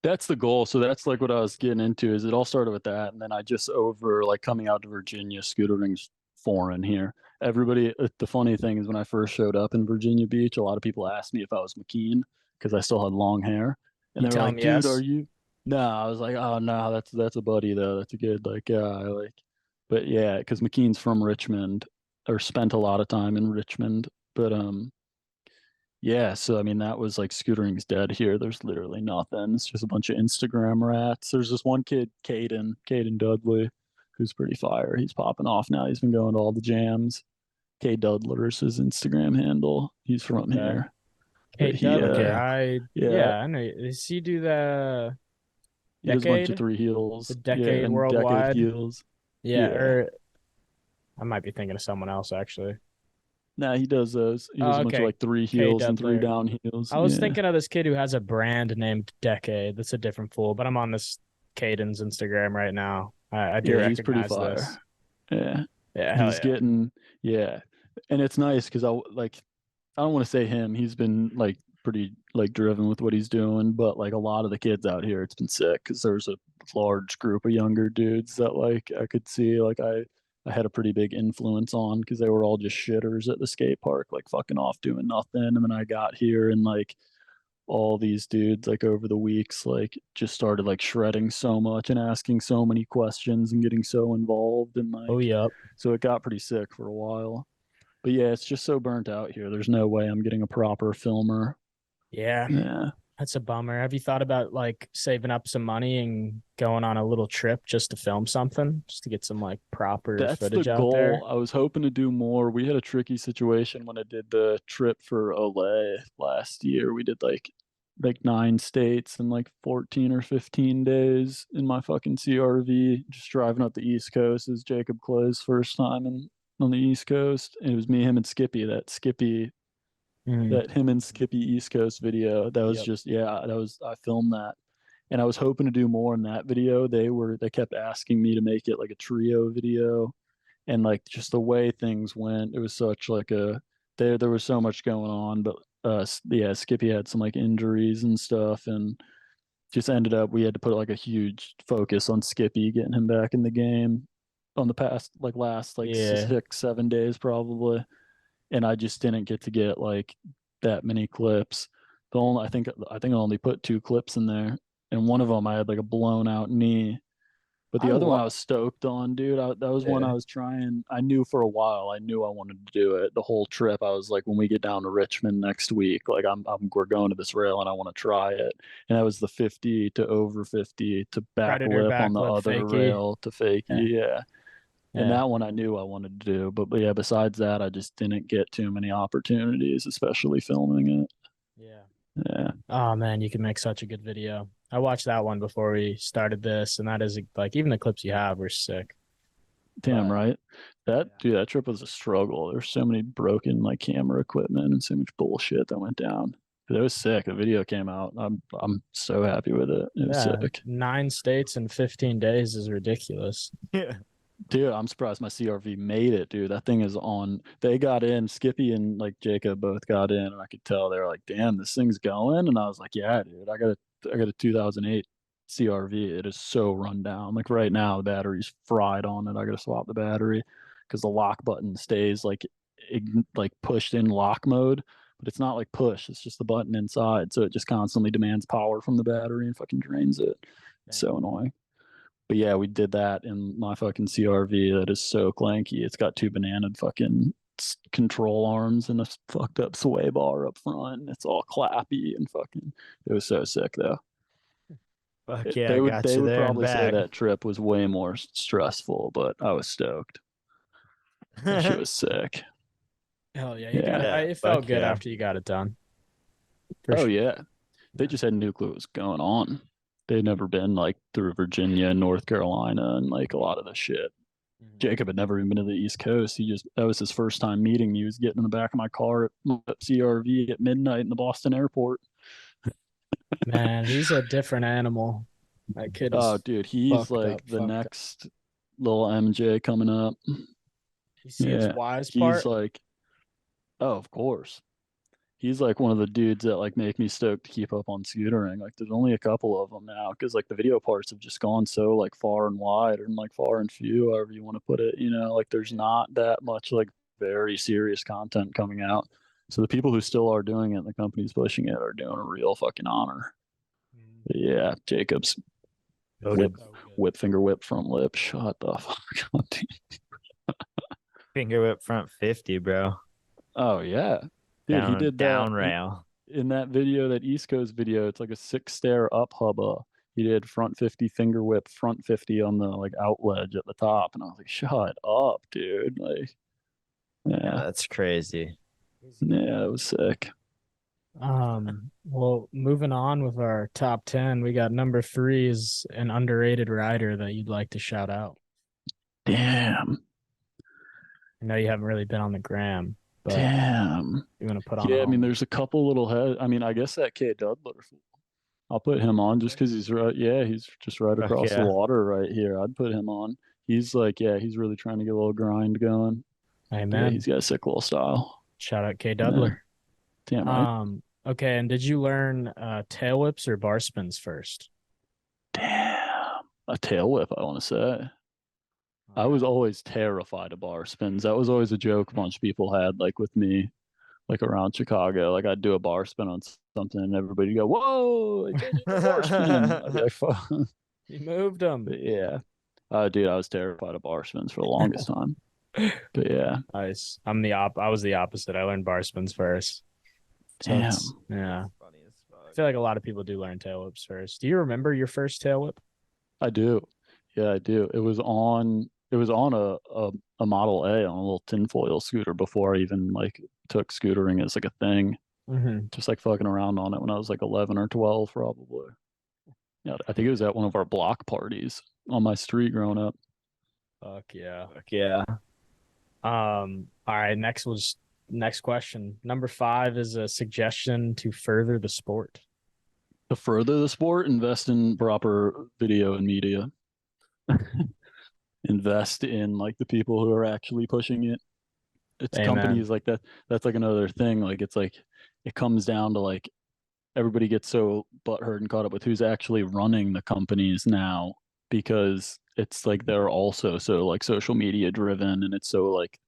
that's the goal. So that's like what I was getting into. Is it all started with that, and then I just over like coming out to Virginia, scootering's foreign here. Everybody. The funny thing is when I first showed up in Virginia Beach, a lot of people asked me if I was McKean because I still had long hair, and you they were tell like, him "Dude, are yes. you?" No, I was like, "Oh no, that's a buddy though. That's a good like guy." Like, but yeah, because McKean's from Richmond or spent a lot of time in Richmond, but yeah, so I mean that was like scootering's dead here. There's literally nothing. It's just a bunch of Instagram rats. There's this one kid, Caden Dudley, who's pretty fire. He's popping off now. He's been going to all the jams. K Dudler's his Instagram handle. He's from Okay. here. Hey, But he Dudley, yeah, yeah, I know. Does he do the he does a bunch of decade? three The heels. Yeah, decade and decade worldwide? heels. Yeah, Yeah. or I might be thinking of someone else actually. Nah, he does those. He does Oh, a bunch of okay. like three K heels and three Dudler. down heels. I was Yeah. thinking of this kid who has a brand named Decade. That's a different fool, but I'm on this Caden's Instagram right now. I do Yeah, he's pretty recognize fire. this. Yeah. Yeah, hell He's yeah. getting yeah. And it's nice because I don't want to say him. He's been like pretty like driven with what he's doing, but like a lot of the kids out here, it's been sick because there's a large group of younger dudes that like I could see like I had a pretty big influence on because they were all just shitters at the skate park, like fucking off doing nothing. And then I got here and like all these dudes like over the weeks like just started like shredding so much and asking so many questions and getting so involved and Oh, like yep. so it got pretty sick for a while. But yeah, it's just so burnt out here. There's no way I'm getting a proper filmer. Yeah, Yeah. that's a bummer. Have you thought about like saving up some money and going on a little trip just to film something, just to get some like proper That's the footage out there? goal. I was hoping to do more. We had a tricky situation when I did the trip for LA last year. We did like 9 states in like 14 or 15 days in my fucking CRV, just driving up the East Coast. It was Jacob Clay's first time on the East Coast. And it was me, him, and Skippy. Mm, That him and Skippy East Coast video. That was yep. just yeah, that was I filmed that. And I was hoping to do more in that video. They kept asking me to make it like a trio video and like just the way things went, it was such like a there was so much going on, but yeah, Skippy had some like injuries and stuff and just ended up we had to put like a huge focus on Skippy getting him back in the game on the past like last like Yeah. 6 7 days probably, and I just didn't get to get like that many clips. The only I think I only put 2 clips in there, and one of them I had like a blown out knee. But I the other one love. I was stoked on, dude. That was one Yeah. I was trying. I knew for a while. I knew I wanted to do it. The whole trip, I was like, when we get down to Richmond next week, like we're going to this rail and I want to try it. And that was the 50 to over 50 to Predator backlip on the backflip other fakie. rail to fakie. Yeah. Yeah. And Yeah. that one I knew I wanted to do. But yeah, besides that, I just didn't get too many opportunities, especially filming it. Yeah. Yeah. Oh man, you can make such a good video. I watched that one before we started this, and that is like even the clips you have were sick. Damn But right. That trip was a struggle. There's so many broken like camera equipment and so much bullshit that went down. But it was sick. The video came out. I'm so happy with it. It was yeah, sick. 9 states in 15 days is ridiculous. Yeah. Dude, I'm surprised my CRV made it, dude. That thing is on. They got in. Skippy and like Jacob both got in, and I could tell they were like, "Damn, this thing's going." And I was like, "Yeah, dude. I got a 2008 CRV. It is so run down. Like right now, the battery's fried on it. I got to swap the battery because the lock button stays like like pushed in lock mode, but it's not like push. It's just the button inside, so it just constantly demands power from the battery and fucking drains it. It's so annoying. But yeah, we did that in my fucking CRV that is so clanky. It's got 2 banana fucking control arms and a fucked up sway bar up front. It's all clappy and fucking. It was so sick though. Fuck yeah, They I would got you there and probably say back. that trip was way more stressful, but I was stoked. That shit was sick. Hell yeah, you Yeah. got it. Yeah, It felt fuck good yeah. after you got it done. For Oh sure. yeah, they just had no clue what was going on. They'd never been like through Virginia and North Carolina and like a lot of the shit. Jacob had never even been to the East Coast. That was his first time meeting me. He was getting in the back of my car at CRV at midnight in the Boston airport. Man, he's a different animal. That kid Oh, is dude, he's fucked like up. the Fucked up. next little MJ coming up. You see his Yeah, wise he's part? like, oh, of course. He's like one of the dudes that like make me stoked to keep up on scootering. Like, there's only a couple of them now because like the video parts have just gone so like far and wide and like far and few, however you want to put it. Like there's not that much like very serious content coming out. So the people who still are doing it, and the companies pushing it, are doing a real fucking honor. But yeah, Jacob's Voted whip finger whip front lip. Shut the fuck up, dude. finger whip front 50, bro. Oh yeah, dude, he did that Down rail. in that video, that East Coast video. It's like a 6 stair up hubba. He did front 50 finger whip, front 50 on the like out ledge at the top, and I was like, shut up, dude. Like, Yeah, yeah, that's crazy. yeah, it was sick. Well, moving on with our top 10, we got number 3 is an underrated rider that you'd like to shout out. Damn, I know you haven't really been on the gram, but damn. you want to put on Yeah, a I mean, home. there's a couple little head. I mean, I guess that K Dudler. I'll put him on just because he's right. Yeah, he's just right Fuck across the yeah. water right here. I'd put him on. He's like, yeah, he's really trying to get a little grind going. Yeah, Amen. he's got a sick little style. Shout out K Yeah. Dudler. Damn right. Okay, and did you learn tail whips or bar spins first? Damn, a tail whip, I want to say. I was always terrified of bar spins. That was always a joke a bunch of people had, like with me, like around Chicago. Like I'd do a bar spin on something, and everybody would go, "Whoa, I can't do a bar spin." I'd be like, "Fuck." You moved them. But yeah, dude, I was terrified of bar spins for the longest time. But yeah, Nice. I was the opposite. I learned bar spins first. So damn. yeah. Funny as I fuck. feel like a lot of people do learn tail whips first. Do you remember your first tail whip? I do. Yeah, I do. It was on a Model A on a little tinfoil scooter before I even like took scootering as like a thing. Mm-hmm. Just like fucking around on it when I was like 11 or 12 probably. Yeah, I think it was at one of our block parties on my street growing up. Fuck yeah. Fuck yeah. All right, next question. Number 5 is a suggestion to further the sport. To further the sport, invest in proper video and media. Invest in like the people who are actually pushing it. It's Amen. companies like that. That's like another thing. Like it's like it comes down to like everybody gets so butthurt and caught up with who's actually running the companies now, because it's like they're also so like social media driven, and it's so like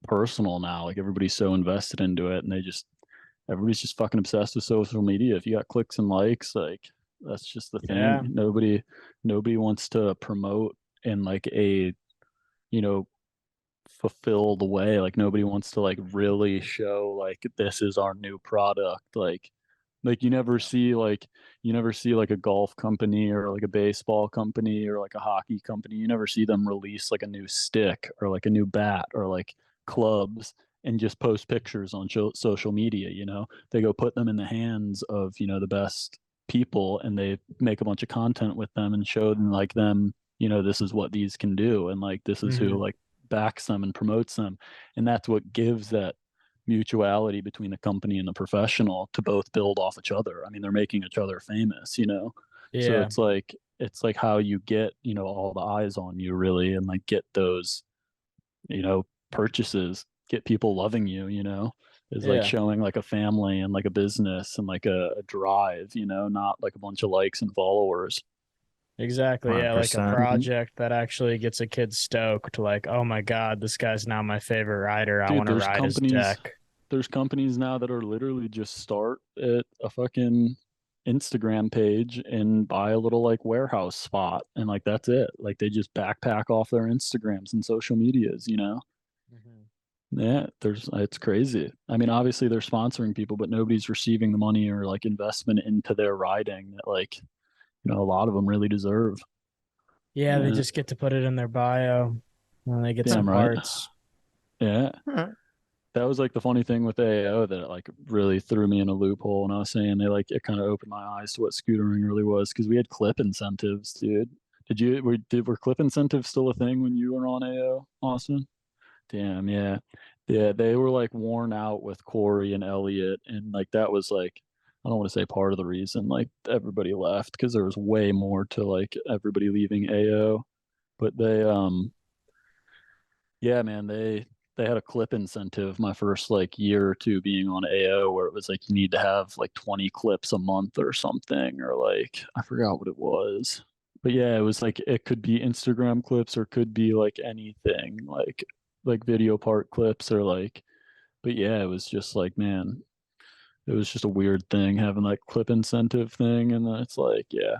personal now. Like everybody's so invested into it, and everybody's just fucking obsessed with social media. If you got clicks and likes, like that's just the thing. Yeah. Nobody wants to promote in like a fulfilled way. Like nobody wants to like really show like this is our new product. Like you never see like a golf company or like a baseball company or like a hockey company. You never see them release like a new stick or like a new bat or like clubs and just post pictures on social media. They go put them in the hands of the best people, and they make a bunch of content with them and show them like them this is what these can do, and like this is who Mhm. like backs them and promotes them, and that's what gives that mutuality between the company and the professional to both build off each other. I mean, they're making each other famous. So Yeah. it's like how you get, all the eyes on you really, and like get those, purchases, get people loving you, is like Yeah. showing like a family and like a business and like a drive, not like a bunch of likes and followers. Exactly. Yeah, like a 100%. project that actually gets a kid stoked, like, oh my God, this guy's now my favorite rider. I Dude, want to ride his deck. there's companies now that are literally just start at a fucking Instagram page and buy a little like warehouse spot, and like that's it. Like they just backpack off their Instagrams and social medias. Mhm. Yeah, it's crazy. I mean, obviously they're sponsoring people, but nobody's receiving the money or like investment into their riding that like, a lot of them really deserve. Yeah, they Yeah, just get to put it in their bio and they get some damn right. parts. Yeah. That was like the funny thing with AAO that it like really threw me in a loophole. And I was saying they like it kind of opened my eyes to what scootering really was, because we had clip incentives, dude. Were clip incentives still a thing when you were on AO, Austin? Damn, yeah. Yeah, they were like worn out with Corey and Elliot, and like that was like, I don't want to say part of the reason like everybody left, because there was way more to like everybody leaving AO. But yeah, man, they had a clip incentive my first like year or two being on AO, where it was like you need to have like 20 clips a month or something, or like I forgot what it was. But yeah, it was like it could be Instagram clips or could be like anything, like video part clips or like, but yeah, it was just like, man, it was just a weird thing having like clip incentive thing, and then it's like, yeah,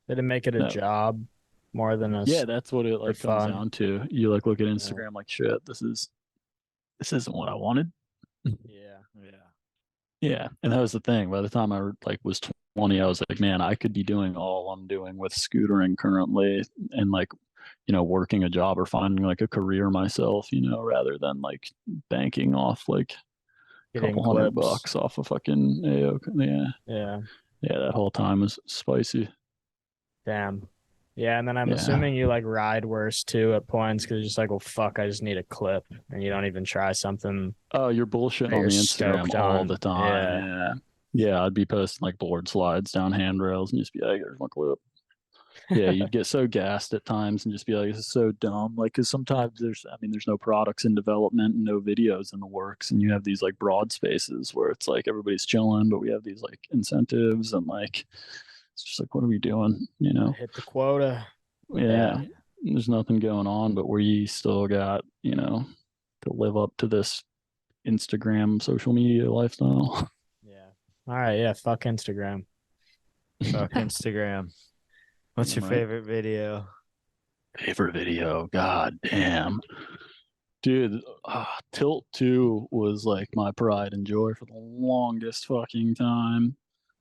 They didn't make it a no. job more than Yeah, that's what it for like comes fun. down to. You like look at Yeah. Instagram like, shit, this isn't what I wanted. Yeah. Yeah. Yeah, and that was the thing. By the time I like was 20, I was like, man, I could be doing all I'm doing with scootering currently, and like, working a job or finding like a career myself, rather than like banking off like a Getting couple hundred clips. bucks off a fucking AO. Yeah, Yeah. yeah, that whole time was spicy. Damn. Yeah, and then I'm Yeah. assuming you like ride worse too at points because you're just like, well, fuck, I just need a clip, and you don't even try something Oh, you're bullshitting that on you're the Instagram stoked all the on. time. Yeah. Yeah. Yeah, I'd be posting like board slides down handrails and just be like, there's my clip. Yeah, you'd get so gassed at times and just be like, this is so dumb. Like, because sometimes there's no products in development and no videos in the works. And you have these like broad spaces where it's like everybody's chilling, but we have these like incentives and like, it's just like, what are we doing? Gotta hit the quota. Yeah, Yeah. there's nothing going on, but we still got, to live up to this Instagram social media lifestyle. Yeah. All right. Yeah. Fuck Instagram. Fuck Instagram. What's your Damn right. favorite video? Favorite video, god damn. Dude, Tilt 2 was like my pride and joy for the longest fucking time.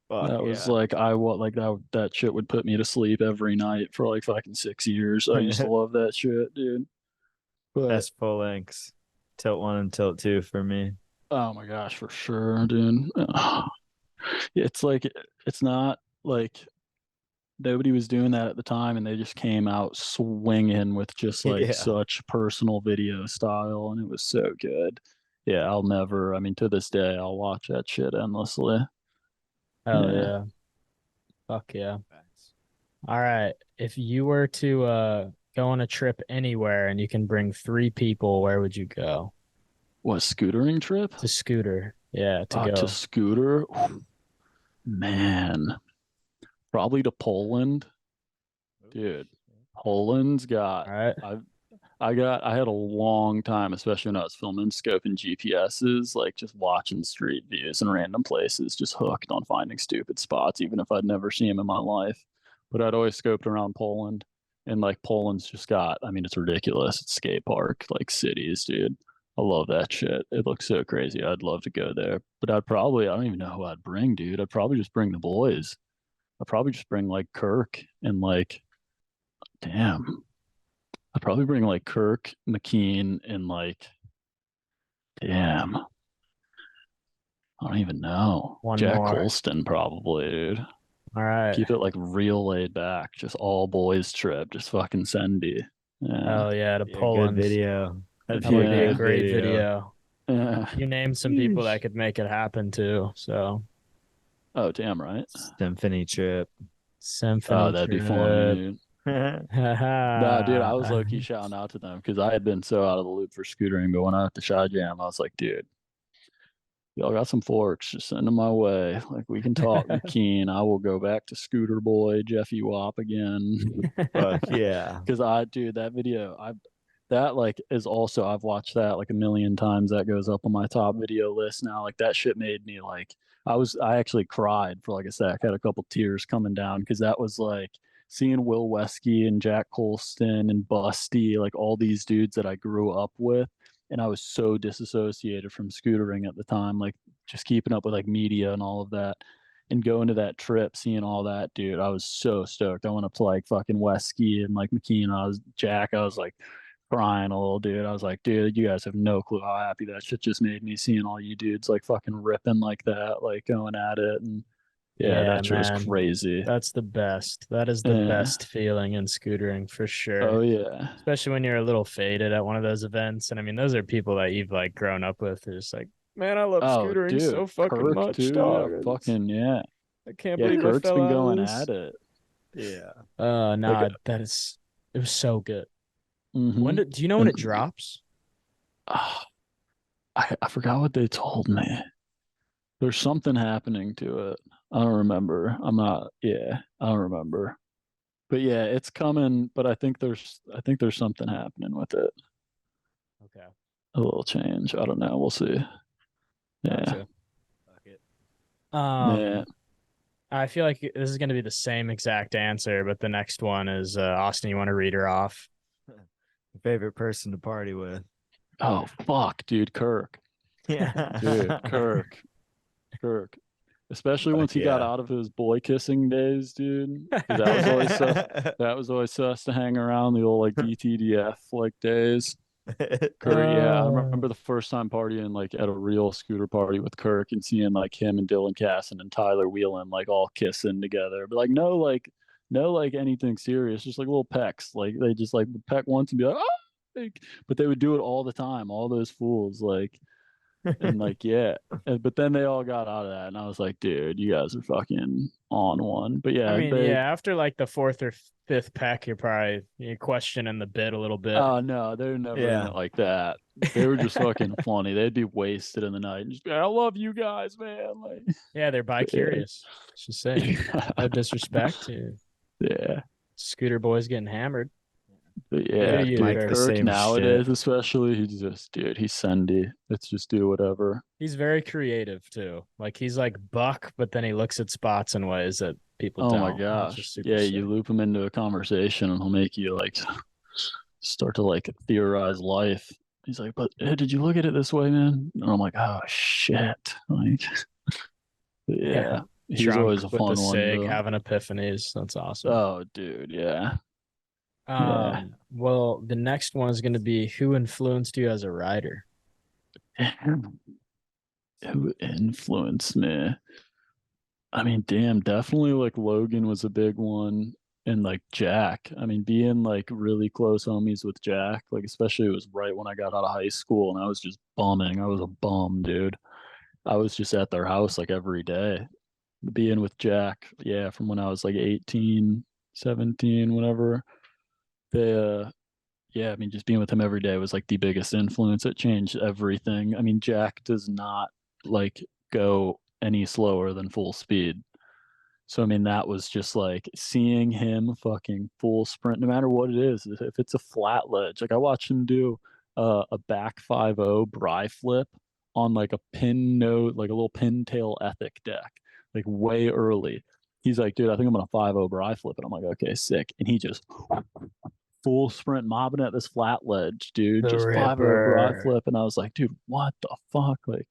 Fuck That was yeah. like that shit would put me to sleep every night for like fucking 6 years. I used to love that shit, dude. But Best full lengths. Tilt 1 and Tilt 2 for me. oh my gosh, for sure, dude. It's like it's not like nobody was doing that at the time, and they just came out swinging with just like Yeah. such personal video style, and it was so good. Yeah, I mean, to this day, I'll watch that shit endlessly. Hell Yeah. yeah. Fuck yeah. All right. If you were to go on a trip anywhere and you can bring 3 people, where would you go? What, scootering trip? To Scooter. Yeah, to To go. scooter? Man, probably to Poland. Dude, Poland's got, All right. I had a long time, especially when I was filming, scoping GPSs, like just watching street views in random places, just hooked on finding stupid spots, even if I'd never seen them in my life. But I'd always scoped around Poland, and like Poland's just got, I mean, it's ridiculous. It's skate park, like cities, dude. I love that shit. It looks so crazy. I'd love to go there. But I don't even know who I'd bring, dude. I'd probably just bring the boys. I'd probably just bring like Kirk and like, damn. I'd probably bring like Kirk, McKean, and like, damn, I don't even know. One Jack more. Colston, probably, dude. All right. Keep it like real laid back, just all boys trip, just fucking Sendy. Yeah. Oh yeah, to Be a good Poland. video. That'd That would be a Yeah. great video. Yeah. You named some people that could make it happen too. So Oh, damn right. Symphony trip. symphony Oh, that'd be funny, trip. dude. Nah, dude, I was Haha. low key shouting out to them because I had been so out of the loop for scootering. But when I went to Shy Jam, I was like, dude, y'all got some forks, just send them my way. Like we can talk. McKean, I will go back to Scooter Boy, Jeffy Wop again. Fuck yeah. Because dude, that video, that like is also I've watched that like a million times. That goes up on my top video list now. Like that shit made me like I actually cried for like a sec. Had a couple tears coming down because that was like seeing Will Wesky and Jack Colston and Busty, like all these dudes that I grew up with. And I was so disassociated from scootering at the time, like just keeping up with like media and all of that. And going to that trip, seeing all that, dude, I was so stoked. I went up to like fucking Wesky and like McKean. I was Jack. I was like crying a little, dude. I was like, dude, you guys have no clue how happy that shit just made me seeing all you dudes like fucking ripping like that, like going at it. And yeah, that shit was man. crazy. That's the best. That is the best feeling in scootering for sure. Oh yeah. Especially when you're a little faded at one of those events. And I mean, those are people that you've like grown up with. They're just like, man, I love scootering dude, so fucking Kirk much, too. dog. Yeah, fucking yeah. I can't Yeah, believe I Kirk's fell been out of going this. at it. Yeah. No, Like, it was so good. mhm. Do you know when it drops? I forgot what they told me. There's something happening to it. I don't remember. I don't remember. But yeah, it's coming, but I think there's something happening with it. Okay. A little change. I don't know. We'll see. Yeah. Gotcha. Yeah. I feel like this is going to be the same exact answer, but the next one is Austin. You want to read her off? Favorite person to party with? Oh fuck, dude, Kirk. Yeah. Dude, Kirk. Especially once he got out of his boy kissing days, dude. 'Cause that was always sus to hang around the old like DTDF like days. Kirk, yeah, I remember the first time partying like at a real scooter party with Kirk and seeing like him and Dylan Casson and Tyler Whelan like all kissing together. But like no like anything serious, just like little pecks. Like they just like would peck once and be like, oh, like, but they would do it all the time, all those fools, like and like yeah. But then they all got out of that and I was like, dude, you guys are fucking on one. But yeah, I mean, yeah, after like the fourth or fifth peck, you're questioning the bit a little bit. Oh no, they're never in it like that. They were just fucking funny. They'd be wasted in the night and just be, I love you guys, man. Like yeah, they're bi-curious. Just saying. No disrespect to yeah. Scooter boys getting hammered. But yeah, you, dude, Kirk. Kirk nowadays, especially, he's just, dude, he's Sendy. Let's just do whatever. He's very creative too. Like he's like Buck, but then he looks at spots in ways that people don't. Oh my gosh. Yeah, sick. you loop him into a conversation and he'll make you like start to like theorize life. He's like, but did you look at it this way, man? And I'm like, oh shit. Like yeah. He's drunk always a with fun the one. sig, having epiphanies. That's awesome. Oh, dude, yeah. Well, the next one is going to be who influenced you as a writer? Who influenced me? I mean, damn, definitely like Logan was a big one. And like Jack. I mean, being like really close homies with Jack, like especially it was right when I got out of high school and I was just bumming. I was a bum, dude. I was just at their house like every day. Being with Jack, yeah, from when I was like 18, 17, whatever. They yeah, I mean, just being with him every day was like the biggest influence. It changed everything. I mean, Jack does not like go any slower than full speed. So I mean, that was just like seeing him fucking full sprint, no matter what it is. If it's a flat ledge, like I watched him do a back 5-0 bri flip on like a pin node, like a little pintail ethic deck, like way early. He's like, dude, I think I'm gonna 5-0 bri flip, and I'm like, okay, sick. And he just full sprint mobbing at this flat ledge, dude. The just 5-0 bri flip, and I was like, dude, what the fuck, like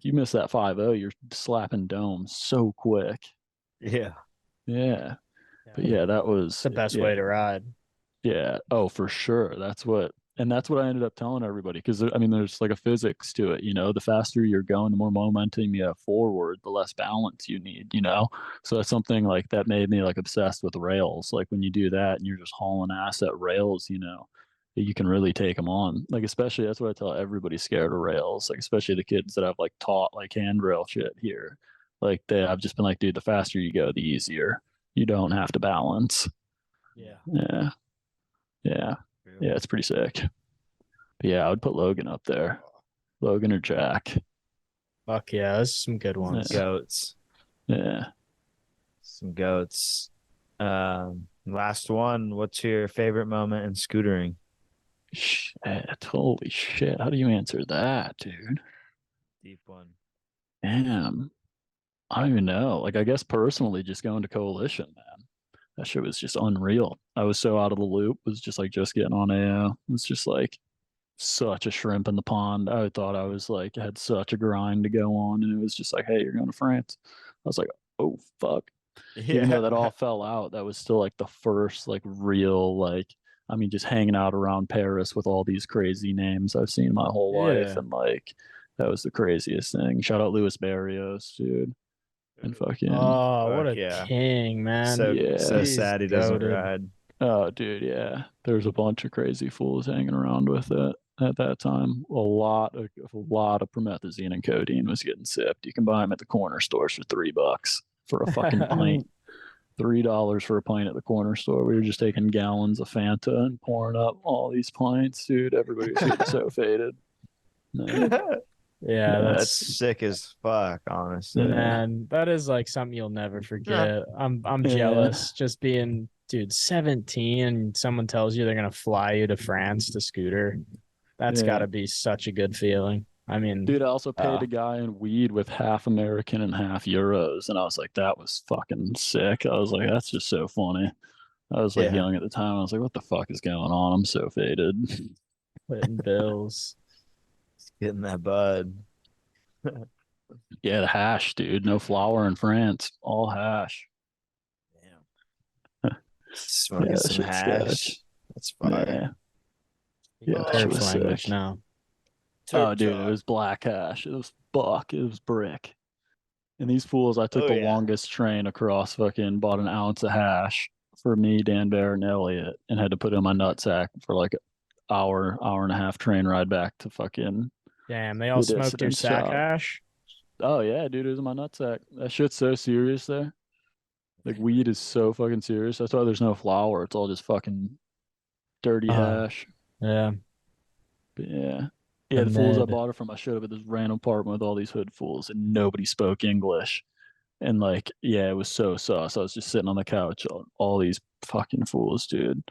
you miss that 5-0, you're slapping domes so quick. Yeah. But yeah, that was the best way to ride. Yeah. Oh, for sure. That's what and that's what I ended up telling everybody because I mean, there's like a physics to it, the faster you're going, the more momentum you have forward, the less balance you need. So that's something like that made me like obsessed with rails. Like when you do that and you're just hauling ass at rails, you can really take them on. Like especially that's what I tell everybody scared of rails. Like especially the kids that I've like taught like handrail shit here. Like I've just been like, dude, the faster you go, the easier. You don't have to balance. Yeah. Yeah. Yeah. Yeah, it's pretty sick. But yeah, I would put Logan up there. Logan or Jack. Fuck yeah, those are some good ones. Yeah. Goats. Yeah. Some goats. Last one. What's your favorite moment in scootering? Shit. Holy shit. How do you answer that, dude? Deep one. Damn. I don't even know. Like, I guess personally, just going to Coalition, man. That shit was just unreal. I was so out of the loop. Was just like just getting on AO. It was just like such a shrimp in the pond. I thought I was like had such a grind to go on, and it was just like, hey, you're going to France. I was like, oh fuck. Even though that all fell out, that was still like the first like real like I mean just hanging out around Paris with all these crazy names I've seen my whole life, and like that was the craziest thing. Shout out Luis Barrios, dude. And fucking Oh, what a yeah. king, man. So He's sad he doesn't goated. ride. oh dude, yeah. There's a bunch of crazy fools hanging around with it at that time. A lot of promethazine and codeine was getting sipped. You can buy them at the corner stores for $3 for a fucking pint. $3 for a pint at the corner store. We were just taking gallons of Fanta and pouring up all these pints, dude. Everybody was getting so faded. No. Yeah, That's sick as fuck, honestly. man, that is like something you'll never forget. I'm jealous just being dude 17 and someone tells you they're gonna fly you to France to scooter. That's gotta be such a good feeling. I mean, dude, I also paid a guy in weed with half American and half euros, and I was like, that was fucking sick. I was like, that's just so funny. I was like young at the time. I was like, what the fuck is going on? I'm so faded. putting bills. Getting that bud. Yeah, the hash, dude. No flour in France. All hash. Damn. Smoking some hash. That's fire. Yeah, Turf was language sick. now. Oh, dude, it was black hash. It was buck. It was brick. And these fools, I took the longest train across fucking, bought an ounce of hash for me, Dan Bear, and Elliot, and had to put it in my nutsack for like an hour and a half train ride back to fucking. Damn, they all the smoked your dissident sack shop. hash? Oh, yeah, dude, it was in my nutsack. That shit's so serious there. Like, weed is so fucking serious. That's why there's no flour. It's all just fucking dirty hash. Yeah. But yeah. Yeah, the fools I bought it from, I showed up at this random apartment with all these hood fools, and nobody spoke English. And like, yeah, it was so sus. I was just sitting on the couch, all these fucking fools, dude.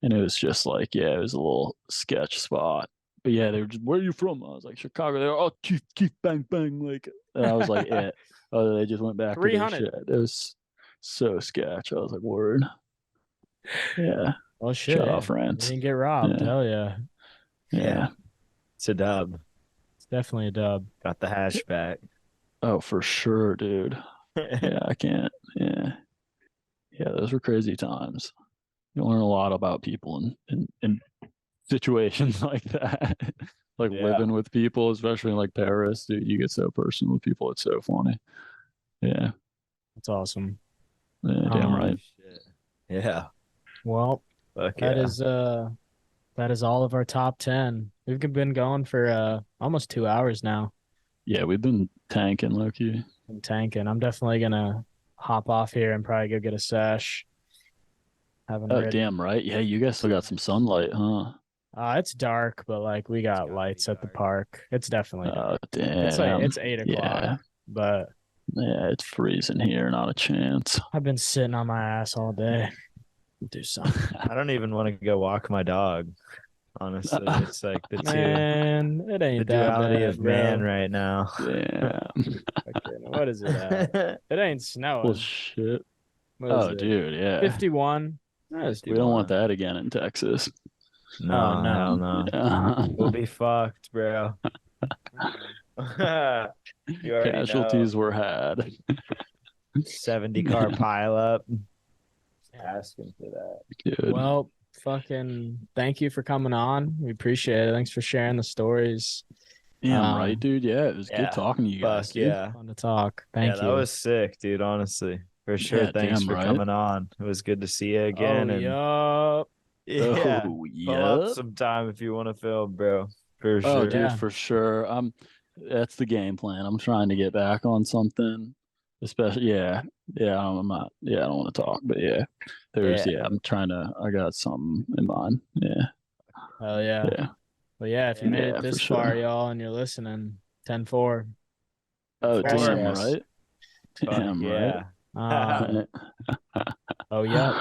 And it was just like, yeah, it was a little sketch spot. But yeah, they were just, where are you from? I was like, Chicago. They were, oh, Keith, bang, bang. Like, and I was like, yeah. Oh, they just went back to their shit. It was so sketch. I was like, word. Yeah. Oh, shit. Shout out France. You didn't get robbed. Hell yeah. Yeah. It's a dub. It's definitely a dub. Got the hash back. Oh, for sure, dude. Yeah, I can't. Yeah. Yeah, those were crazy times. You learn a lot about people in situations like that. Like living with people, especially in like Paris, dude, you get so personal with people. It's so funny. Yeah. That's awesome. Yeah, damn right. Shit. Yeah. Well, that is all of our top 10. We've been going for almost 2 hours now. Yeah, we've been tanking, Loki. I'm definitely gonna hop off here and probably go get a sesh. Damn right. Yeah, you guys still got some sunlight, huh? It's dark, but like we got lights at the park. It's definitely dark. Damn. It's 8 o'clock, but yeah, it's freezing here. Not a chance. I've been sitting on my ass all day. Do something. I don't even want to go walk my dog. Honestly, it's like it ain't the that duality bad, of man right now. Yeah. What is it at? It ain't snowing. Well, shit. Oh, dude, yeah. 51. We don't want that again in Texas. No, no. Yeah. We'll be fucked, bro. Casualties were had. 70 car pileup. Asking for that. Dude. Well, fucking thank you for coming on. We appreciate it. Thanks for sharing the stories. Damn right, dude. Yeah, it was Yeah, good talking to you guys, fuck dude. yeah. Fun to talk. Yeah, Thank that you. was sick, dude. Honestly, for sure. Yeah, Thanks damn for right. coming on. It was good to see you again. Oh, And yup. yeah, Oh, pull up yep. sometime if you want to film, bro. For Oh, sure. dude, Yeah. for sure. That's the game plan. I'm trying to get back on something, especially. Yeah. I'm not. Yeah, I don't want to talk, but yeah, Yeah. I'm trying to. I got something in mind. Yeah. Hell yeah. Yeah. But yeah, if you made Yeah, it for this far, sure. y'all, and you're listening, 10-4. Oh, Course, damn yes. right. Fuck Damn right. yeah. Oh, yeah.